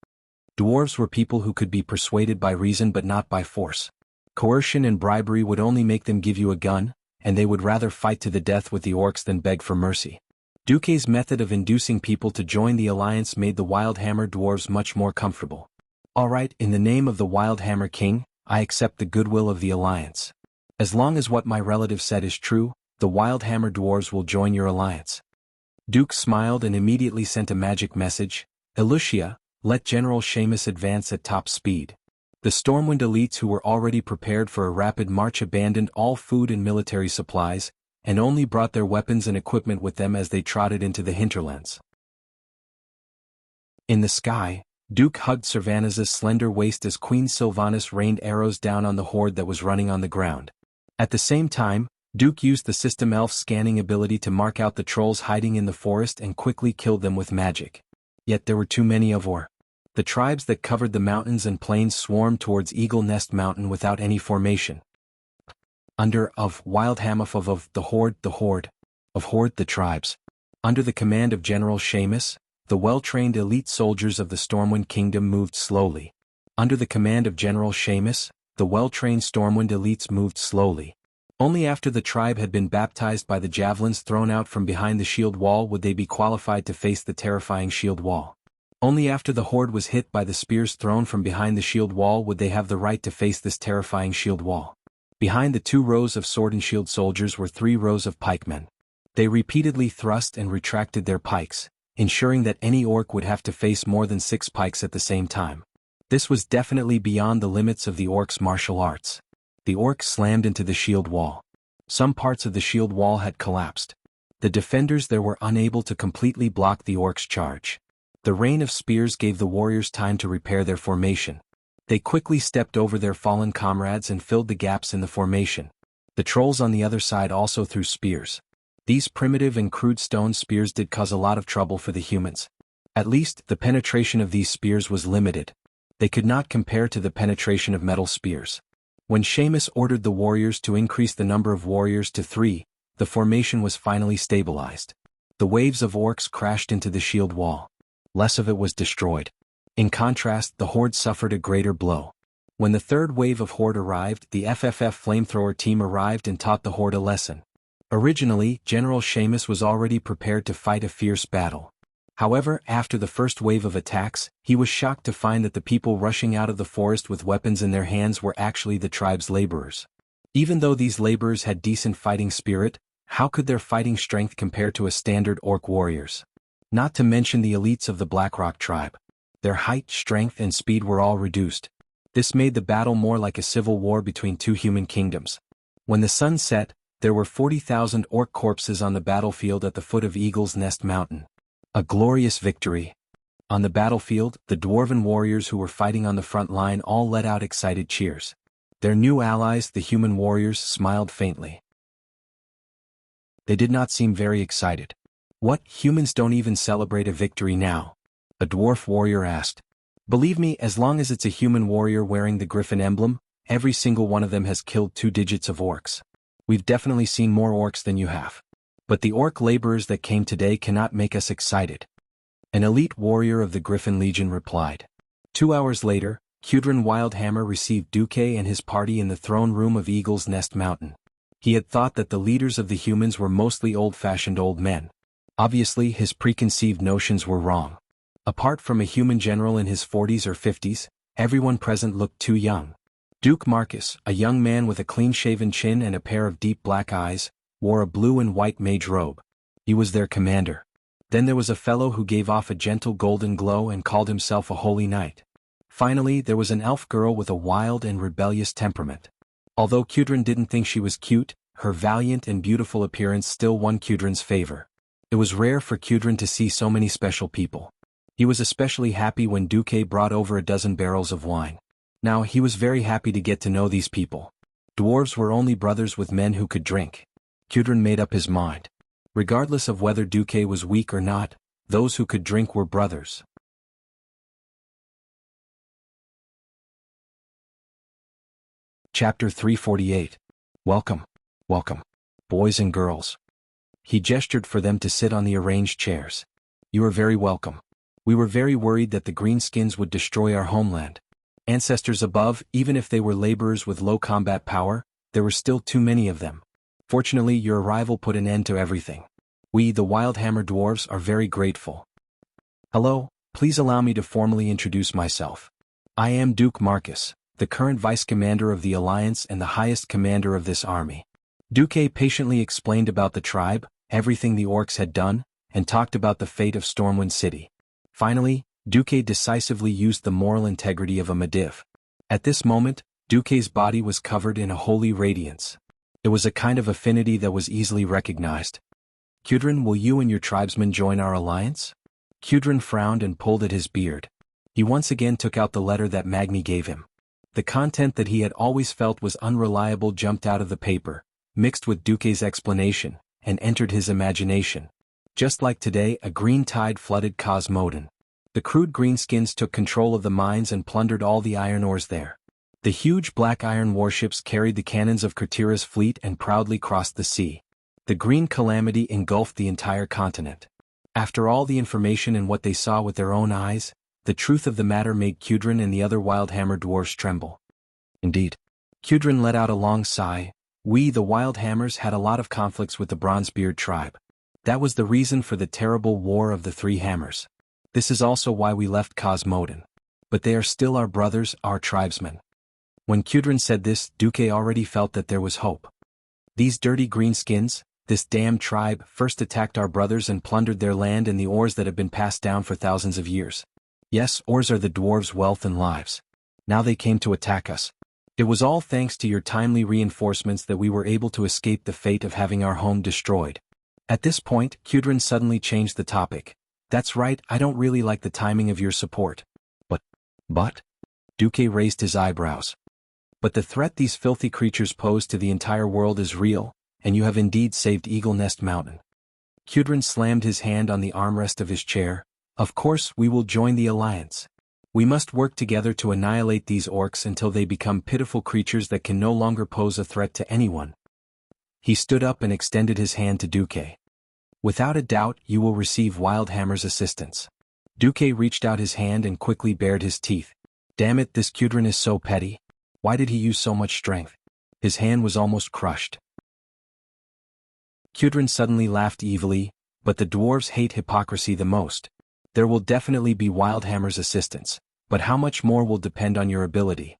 Dwarves were people who could be persuaded by reason but not by force. Coercion and bribery would only make them give you a gun, and they would rather fight to the death with the orcs than beg for mercy. Duke's method of inducing people to join the Alliance made the Wildhammer dwarves much more comfortable. Alright, in the name of the Wildhammer King, I accept the goodwill of the Alliance. As long as what my relative said is true, the Wildhammer dwarves will join your alliance. Duke smiled and immediately sent a magic message. Elucia, let General Seamus advance at top speed. The Stormwind elites who were already prepared for a rapid march abandoned all food and military supplies, and only brought their weapons and equipment with them as they trotted into the hinterlands. In the sky, Duke hugged Sylvana's slender waist as Queen Sylvanas rained arrows down on the horde that was running on the ground. At the same time, Duke used the system elf's scanning ability to mark out the trolls hiding in the forest and quickly killed them with magic. Yet there were too many of or. The tribes that covered the mountains and plains swarmed towards Eagle Nest Mountain without any formation. Under of Wildhammer of the horde the tribes. Under the command of General Seamus, the well-trained elite soldiers of the Stormwind Kingdom moved slowly. Under the command of General Seamus, the well-trained Stormwind elites moved slowly. Only after the tribe had been baptized by the javelins thrown out from behind the shield wall would they be qualified to face the terrifying shield wall. Only after the horde was hit by the spears thrown from behind the shield wall would they have the right to face this terrifying shield wall. Behind the 2 rows of sword and shield soldiers were 3 rows of pikemen. They repeatedly thrust and retracted their pikes, ensuring that any orc would have to face more than 6 pikes at the same time. This was definitely beyond the limits of the orcs' martial arts. The orcs slammed into the shield wall. Some parts of the shield wall had collapsed. The defenders there were unable to completely block the orcs' charge. The rain of spears gave the warriors time to repair their formation. They quickly stepped over their fallen comrades and filled the gaps in the formation. The trolls on the other side also threw spears. These primitive and crude stone spears did cause a lot of trouble for the humans. At least, the penetration of these spears was limited. They could not compare to the penetration of metal spears. When Seamus ordered the warriors to increase the number of warriors to 3, the formation was finally stabilized. The waves of orcs crashed into the shield wall. Less of it was destroyed. In contrast, the horde suffered a greater blow. When the 3rd wave of horde arrived, the FFF flamethrower team arrived and taught the horde a lesson. Originally, General Seamus was already prepared to fight a fierce battle. However, after the first wave of attacks, he was shocked to find that the people rushing out of the forest with weapons in their hands were actually the tribe's laborers. Even though these laborers had decent fighting spirit, how could their fighting strength compare to a standard orc warriors? Not to mention the elites of the Blackrock tribe. Their height, strength, and speed were all reduced. This made the battle more like a civil war between 2 human kingdoms. When the sun set, there were 40,000 orc corpses on the battlefield at the foot of Eagle's Nest Mountain. A glorious victory. On the battlefield, the dwarven warriors who were fighting on the front line all let out excited cheers. Their new allies, the human warriors, smiled faintly. They did not seem very excited. What, humans don't even celebrate a victory now? A dwarf warrior asked. Believe me, as long as it's a human warrior wearing the griffin emblem, every single one of them has killed 2 digits of orcs. We've definitely seen more orcs than you have. But the orc laborers that came today cannot make us excited. An elite warrior of the Griffin Legion replied. 2 hours later, Cudrin Wildhammer received Duque and his party in the throne room of Eagle's Nest Mountain. He had thought that the leaders of the humans were mostly old-fashioned old men. Obviously, his preconceived notions were wrong. Apart from a human general in his 40s or 50s, everyone present looked too young. Duke Marcus, a young man with a clean-shaven chin and a pair of deep black eyes, wore a blue and white mage robe. He was their commander. Then there was a fellow who gave off a gentle golden glow and called himself a holy knight. Finally, there was an elf girl with a wild and rebellious temperament. Although Cudrin didn't think she was cute, her valiant and beautiful appearance still won Cudrin's favor. It was rare for Cudrin to see so many special people. He was especially happy when Duque brought over a dozen barrels of wine. Now he was very happy to get to know these people. Dwarves were only brothers with men who could drink. Cudrin made up his mind. Regardless of whether Duque was weak or not, those who could drink were brothers. Chapter 348. Welcome. Welcome. Boys and girls. He gestured for them to sit on the arranged chairs. You are very welcome. We were very worried that the greenskins would destroy our homeland. Ancestors above, even if they were laborers with low combat power, there were still too many of them. Fortunately, your arrival put an end to everything. We, the Wildhammer dwarves, are very grateful. Hello, please allow me to formally introduce myself. I am Duke Marcus, the current vice commander of the Alliance and the highest commander of this army. Duque patiently explained about the tribe, everything the orcs had done, and talked about the fate of Stormwind City. Finally, Duque decisively used the moral integrity of a Mediv. At this moment, Duque's body was covered in a holy radiance. It was a kind of affinity that was easily recognized. Cudrin, will you and your tribesmen join our alliance? Cudrin frowned and pulled at his beard. He once again took out the letter that Magni gave him. The content that he had always felt was unreliable jumped out of the paper, mixed with Duque's explanation, and entered his imagination. Just like today, a green tide flooded Cosmodan. The crude greenskins took control of the mines and plundered all the iron ores there. The huge black iron warships carried the cannons of Kurtira's fleet and proudly crossed the sea. The green calamity engulfed the entire continent. After all the information and what they saw with their own eyes, the truth of the matter made Kudrin and the other Wildhammer dwarfs tremble. Indeed. Kudrin let out a long sigh. We, the Wildhammers, had a lot of conflicts with the Bronzebeard tribe. That was the reason for the terrible War of the Three Hammers. This is also why we left Cosmodan. But they are still our brothers, our tribesmen. When Kudrin said this, Duque already felt that there was hope. These dirty greenskins, this damned tribe, first attacked our brothers and plundered their land and the ores that have been passed down for thousands of years. Yes, ores are the dwarves' wealth and lives. Now they came to attack us. It was all thanks to your timely reinforcements that we were able to escape the fate of having our home destroyed. At this point, Kudrin suddenly changed the topic. That's right, I don't really like the timing of your support. But? Duque raised his eyebrows. But the threat these filthy creatures pose to the entire world is real, and you have indeed saved Eagle Nest Mountain. Kudrin slammed his hand on the armrest of his chair. Of course, we will join the alliance. We must work together to annihilate these orcs until they become pitiful creatures that can no longer pose a threat to anyone. He stood up and extended his hand to Duque. Without a doubt, you will receive Wildhammer's assistance. Duque reached out his hand and quickly bared his teeth. Damn it, this Kudrin is so petty. Why did he use so much strength? His hand was almost crushed. Kudrin suddenly laughed evilly, but the dwarves hate hypocrisy the most. There will definitely be Wildhammer's assistance, but how much more will depend on your ability.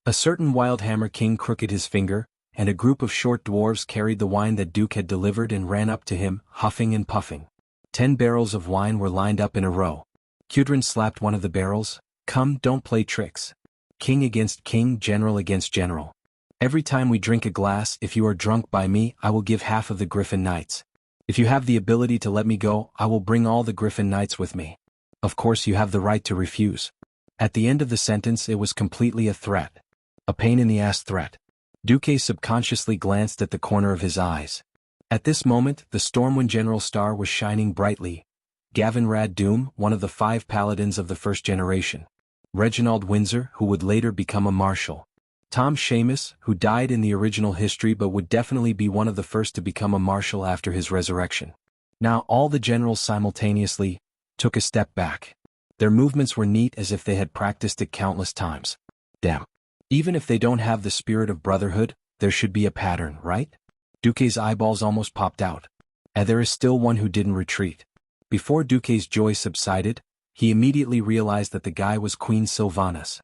A certain Wildhammer king crooked his finger, and a group of short dwarves carried the wine that Duque had delivered and ran up to him, huffing and puffing. 10 barrels of wine were lined up in a row. Kudrin slapped one of the barrels. Come, don't play tricks. King against king, general against general. Every time we drink a glass, if you are drunk by me, I will give half of the Griffin Knights. If you have the ability to let me go, I will bring all the Griffin Knights with me. Of course you have the right to refuse. At the end of the sentence it was completely a threat. A pain-in-the-ass threat. Duque subconsciously glanced at the corner of his eyes. At this moment, the Stormwind General Star was shining brightly. Gavin Rad Doom, one of the 5 paladins of the first generation. Reginald Windsor, who would later become a marshal. Tom Seamus, who died in the original history but would definitely be one of the first to become a marshal after his resurrection. Now all the generals simultaneously took a step back. Their movements were neat as if they had practiced it countless times. Damn. Even if they don't have the spirit of brotherhood, there should be a pattern, right? Duque's eyeballs almost popped out. And there is still one who didn't retreat. Before Duque's joy subsided, he immediately realized that the guy was Queen Sylvanas.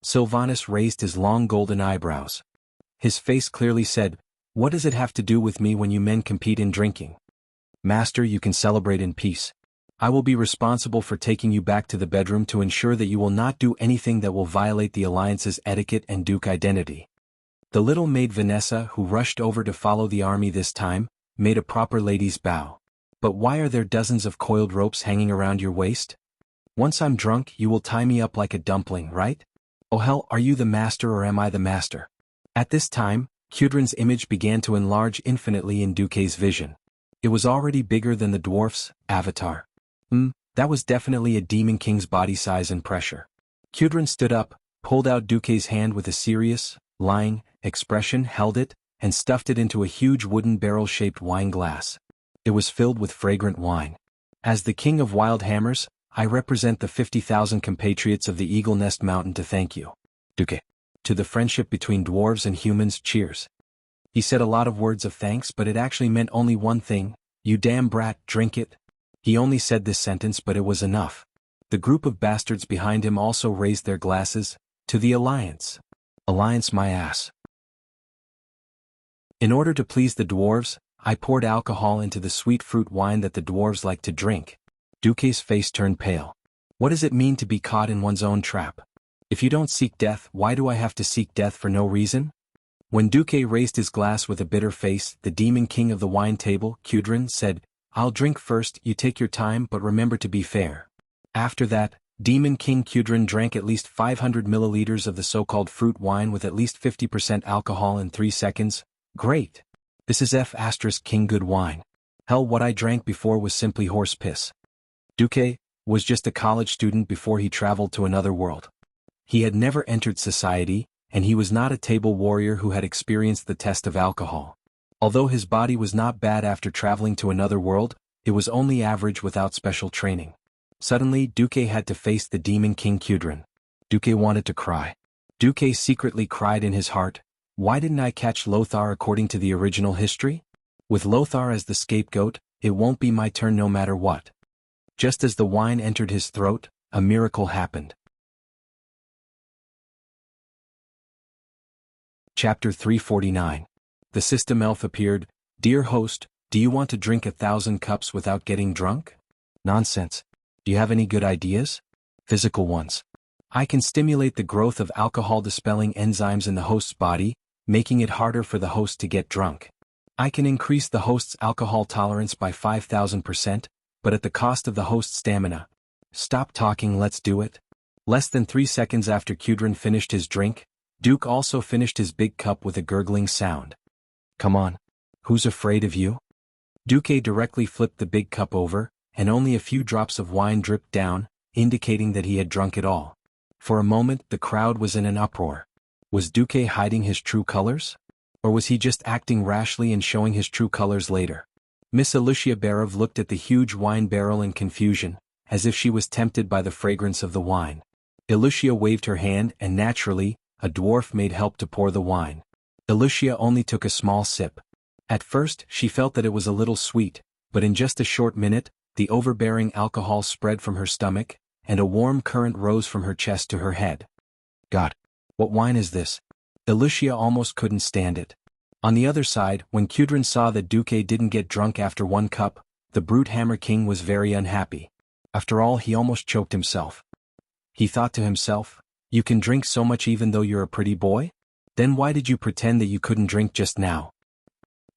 Sylvanas raised his long golden eyebrows. His face clearly said, "What does it have to do with me when you men compete in drinking? Master, you can celebrate in peace. I will be responsible for taking you back to the bedroom to ensure that you will not do anything that will violate the Alliance's etiquette and Duke identity." The little maid Vanessa, who rushed over to follow the army this time, made a proper lady's bow. "But why are there dozens of coiled ropes hanging around your waist? Once I'm drunk, you will tie me up like a dumpling, right? Oh hell, are you the master or am I the master?" At this time, Kudrin's image began to enlarge infinitely in Duque's vision. It was already bigger than the dwarf's avatar. That was definitely a demon king's body size and pressure. Kudrin stood up, pulled out Duque's hand with a serious, lying expression, held it, and stuffed it into a huge wooden barrel-shaped wine glass. It was filled with fragrant wine. "As the king of wild hammers, I represent the 50,000 compatriots of the Eagle Nest Mountain to thank you, Duque. To the friendship between dwarves and humans, cheers." He said a lot of words of thanks, but it actually meant only one thing: "You damn brat, drink it." He only said this sentence, but it was enough. The group of bastards behind him also raised their glasses, "To the Alliance." Alliance my ass. In order to please the dwarves, I poured alcohol into the sweet fruit wine that the dwarves like to drink. Duque's face turned pale. What does it mean to be caught in one's own trap? If you don't seek death, why do I have to seek death for no reason? When Duque raised his glass with a bitter face, the demon king of the wine table, Kudrin, said, "I'll drink first, you take your time, but remember to be fair." After that, Demon King Kudrin drank at least 500 milliliters of the so-called fruit wine with at least 50% alcohol in 3 seconds. Great! This is F** King good wine. Hell, what I drank before was simply horse piss. Duque was just a college student before he traveled to another world. He had never entered society, and he was not a table warrior who had experienced the test of alcohol. Although his body was not bad after traveling to another world, it was only average without special training. Suddenly, Duque had to face the Demon King Kudrin. Duque wanted to cry. Duque secretly cried in his heart, "Why didn't I catch Lothar according to the original history? With Lothar as the scapegoat, it won't be my turn no matter what." Just as the wine entered his throat, a miracle happened. Chapter 349. The system elf appeared. "Dear host, do you want to drink 1,000 cups without getting drunk?" "Nonsense. Do you have any good ideas?" "Physical ones. I can stimulate the growth of alcohol-dispelling enzymes in the host's body, making it harder for the host to get drunk. I can increase the host's alcohol tolerance by 5,000%, but at the cost of the host's stamina." "Stop talking, let's do it." Less than 3 seconds after Kudrin finished his drink, Duke also finished his big cup with a gurgling sound. "Come on. Who's afraid of you?" Duque directly flipped the big cup over, and only a few drops of wine dripped down, indicating that he had drunk it all. For a moment the crowd was in an uproar. Was Duque hiding his true colors? Or was he just acting rashly and showing his true colors later? Miss Alicia Barov looked at the huge wine barrel in confusion, as if she was tempted by the fragrance of the wine. Alicia waved her hand and naturally, a dwarf made help to pour the wine. Alicia only took a small sip. At first, she felt that it was a little sweet, but in just a short minute, the overbearing alcohol spread from her stomach, and a warm current rose from her chest to her head. God, what wine is this? Alicia almost couldn't stand it. On the other side, when Kudrin saw that Duque didn't get drunk after 1 cup, the Brute Hammer King was very unhappy. After all, he almost choked himself. He thought to himself, "You can drink so much even though you're a pretty boy? Then why did you pretend that you couldn't drink just now?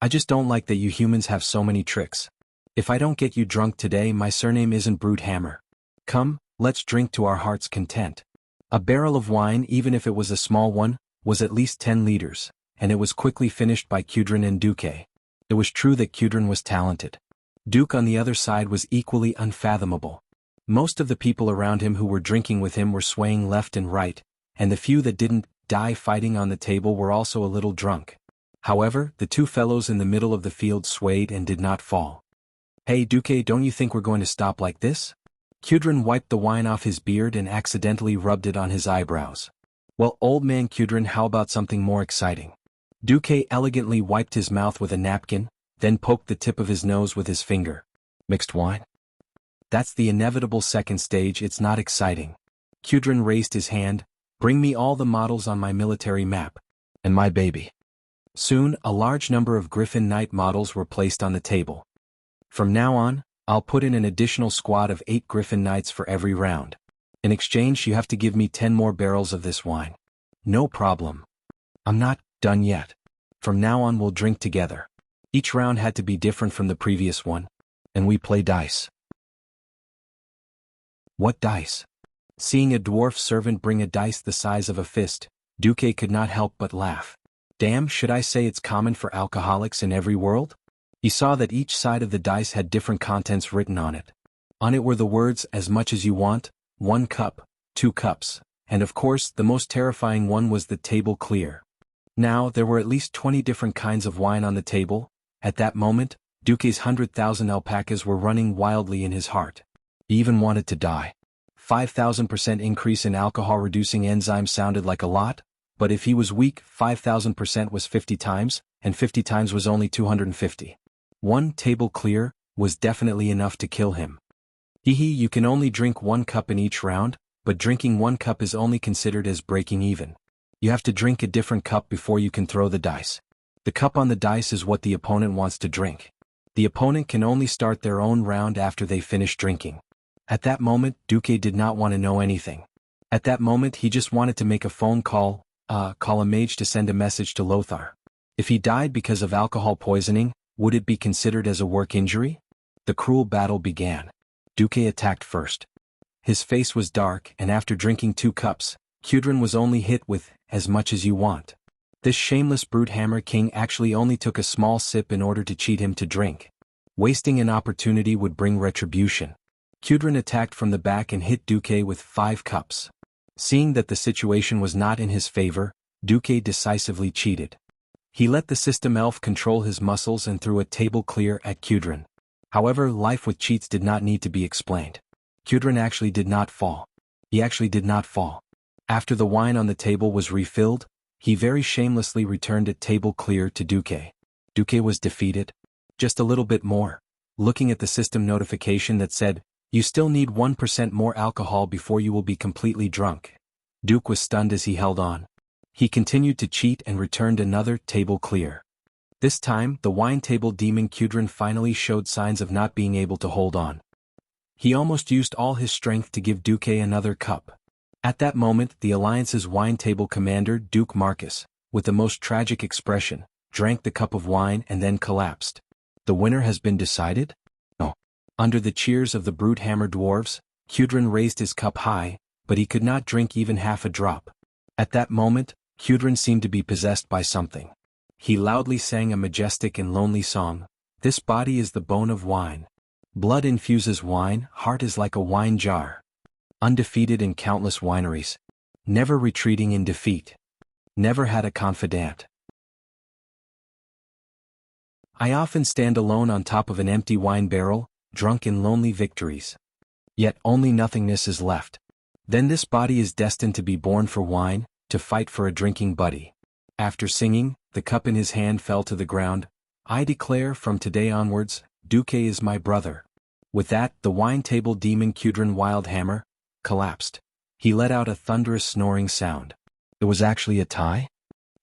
I just don't like that you humans have so many tricks. If I don't get you drunk today, my surname isn't Brute Hammer. Come, let's drink to our heart's content." A barrel of wine, even if it was a small one, was at least 10 liters, and it was quickly finished by Kudrin and Duque. It was true that Kudrin was talented. Duke on the other side was equally unfathomable. Most of the people around him who were drinking with him were swaying left and right, and the few that didn't die fighting on the table were also a little drunk. However, the 2 fellows in the middle of the field swayed and did not fall. "Hey Duque, don't you think we're going to stop like this?" Kudrin wiped the wine off his beard and accidentally rubbed it on his eyebrows. "Well, old man Kudrin, how about something more exciting?" Duque elegantly wiped his mouth with a napkin, then poked the tip of his nose with his finger. "Mixed wine? That's the inevitable second stage, it's not exciting." Kudrin raised his hand. "Bring me all the models on my military map. And my baby." Soon, a large number of Griffin Knight models were placed on the table. "From now on, I'll put in an additional squad of 8 Griffin Knights for every round. In exchange, you have to give me 10 more barrels of this wine." "No problem. I'm not done yet. From now on we'll drink together. Each round had to be different from the previous one. And we play dice." "What dice?" Seeing a dwarf servant bring a dice the size of a fist, Duque could not help but laugh. Damn, should I say it's common for alcoholics in every world? He saw that each side of the dice had different contents written on it. On it were the words, "as much as you want," 1 cup, 2 cups, and of course the most terrifying one was the table clear. Now, there were at least 20 different kinds of wine on the table. At that moment, Duque's 100,000 alpacas were running wildly in his heart. He even wanted to die. 5,000% increase in alcohol-reducing enzymes sounded like a lot, but if he was weak, 5,000% was 50 times, and 50 times was only 250. 1 table clear was definitely enough to kill him. You can only drink 1 cup in each round, but drinking 1 cup is only considered as breaking even. You have to drink a different cup before you can throw the dice. The cup on the dice is what the opponent wants to drink. The opponent can only start their own round after they finish drinking. At that moment, Duque did not want to know anything. At that moment he just wanted to make a phone call, call a mage to send a message to Lothar. If he died because of alcohol poisoning, would it be considered as a work injury? The cruel battle began. Duque attacked first. His face was dark, and after drinking 2 cups, Kudrin was only hit with, "as much as you want." This shameless brute Hammer King actually only took a small sip in order to cheat him to drink. Wasting an opportunity would bring retribution. Kudrin attacked from the back and hit Duque with 5 cups. Seeing that the situation was not in his favor, Duque decisively cheated. He let the system elf control his muscles and threw a table clear at Kudrin. However, life with cheats did not need to be explained. Kudrin actually did not fall. He actually did not fall. After the wine on the table was refilled, he very shamelessly returned it table clear to Duque. Duque was defeated. Just a little bit more. Looking at the system notification that said, "You still need 1% more alcohol before you will be completely drunk." Duke was stunned as he held on. He continued to cheat and returned another table clear. This time, the wine table demon Kudrin finally showed signs of not being able to hold on. He almost used all his strength to give Duque another cup. At that moment, the Alliance's wine table commander, Duke Marcus, with the most tragic expression, drank the cup of wine and then collapsed. The winner has been decided? No. Under the cheers of the brute hammer dwarves, Kudrin raised his cup high, but he could not drink even half a drop. At that moment, Kudrin seemed to be possessed by something. He loudly sang a majestic and lonely song. "This body is the bone of wine. Blood infuses wine, heart is like a wine jar. Undefeated in countless wineries. Never retreating in defeat. Never had a confidant. I often stand alone on top of an empty wine barrel, drunk in lonely victories. Yet only nothingness is left. Then this body is destined to be born for wine, to fight for a drinking buddy." After singing, the cup in his hand fell to the ground. "I declare from today onwards, Duque is my brother." With that, the wine table demon Kudrin Wildhammer collapsed. He let out a thunderous snoring sound. It was actually a tie?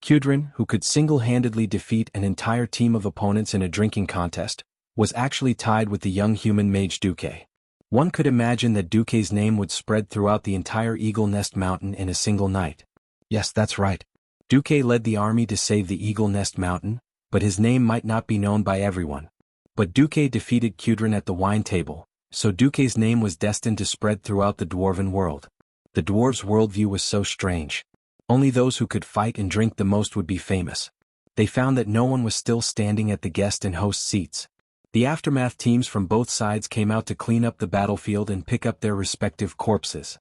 Kudrin, who could single-handedly defeat an entire team of opponents in a drinking contest, was actually tied with the young human mage Duque. One could imagine that Duque's name would spread throughout the entire Eagle Nest Mountain in a single night. Yes, that's right. Duque led the army to save the Eagle Nest Mountain, but his name might not be known by everyone. But Duque defeated Kudrin at the wine table, so Duque's name was destined to spread throughout the dwarven world. The dwarves' worldview was so strange. Only those who could fight and drink the most would be famous. They found that no one was still standing at the guest and host seats. The aftermath teams from both sides came out to clean up the battlefield and pick up their respective corpses.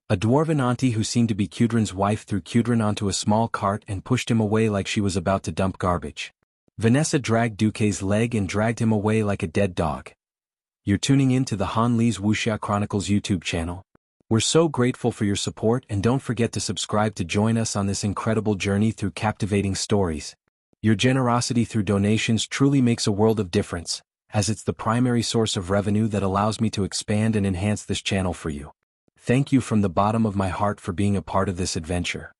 A dwarven auntie who seemed to be Kudrin's wife threw Kudrin onto a small cart and pushed him away like she was about to dump garbage. Vanessa dragged Duque's leg and dragged him away like a dead dog. You're tuning in to the Han Lee's Wuxia Chronicles YouTube channel. We're so grateful for your support, and don't forget to subscribe to join us on this incredible journey through captivating stories. Your generosity through donations truly makes a world of difference, as it's the primary source of revenue that allows me to expand and enhance this channel for you. Thank you from the bottom of my heart for being a part of this adventure.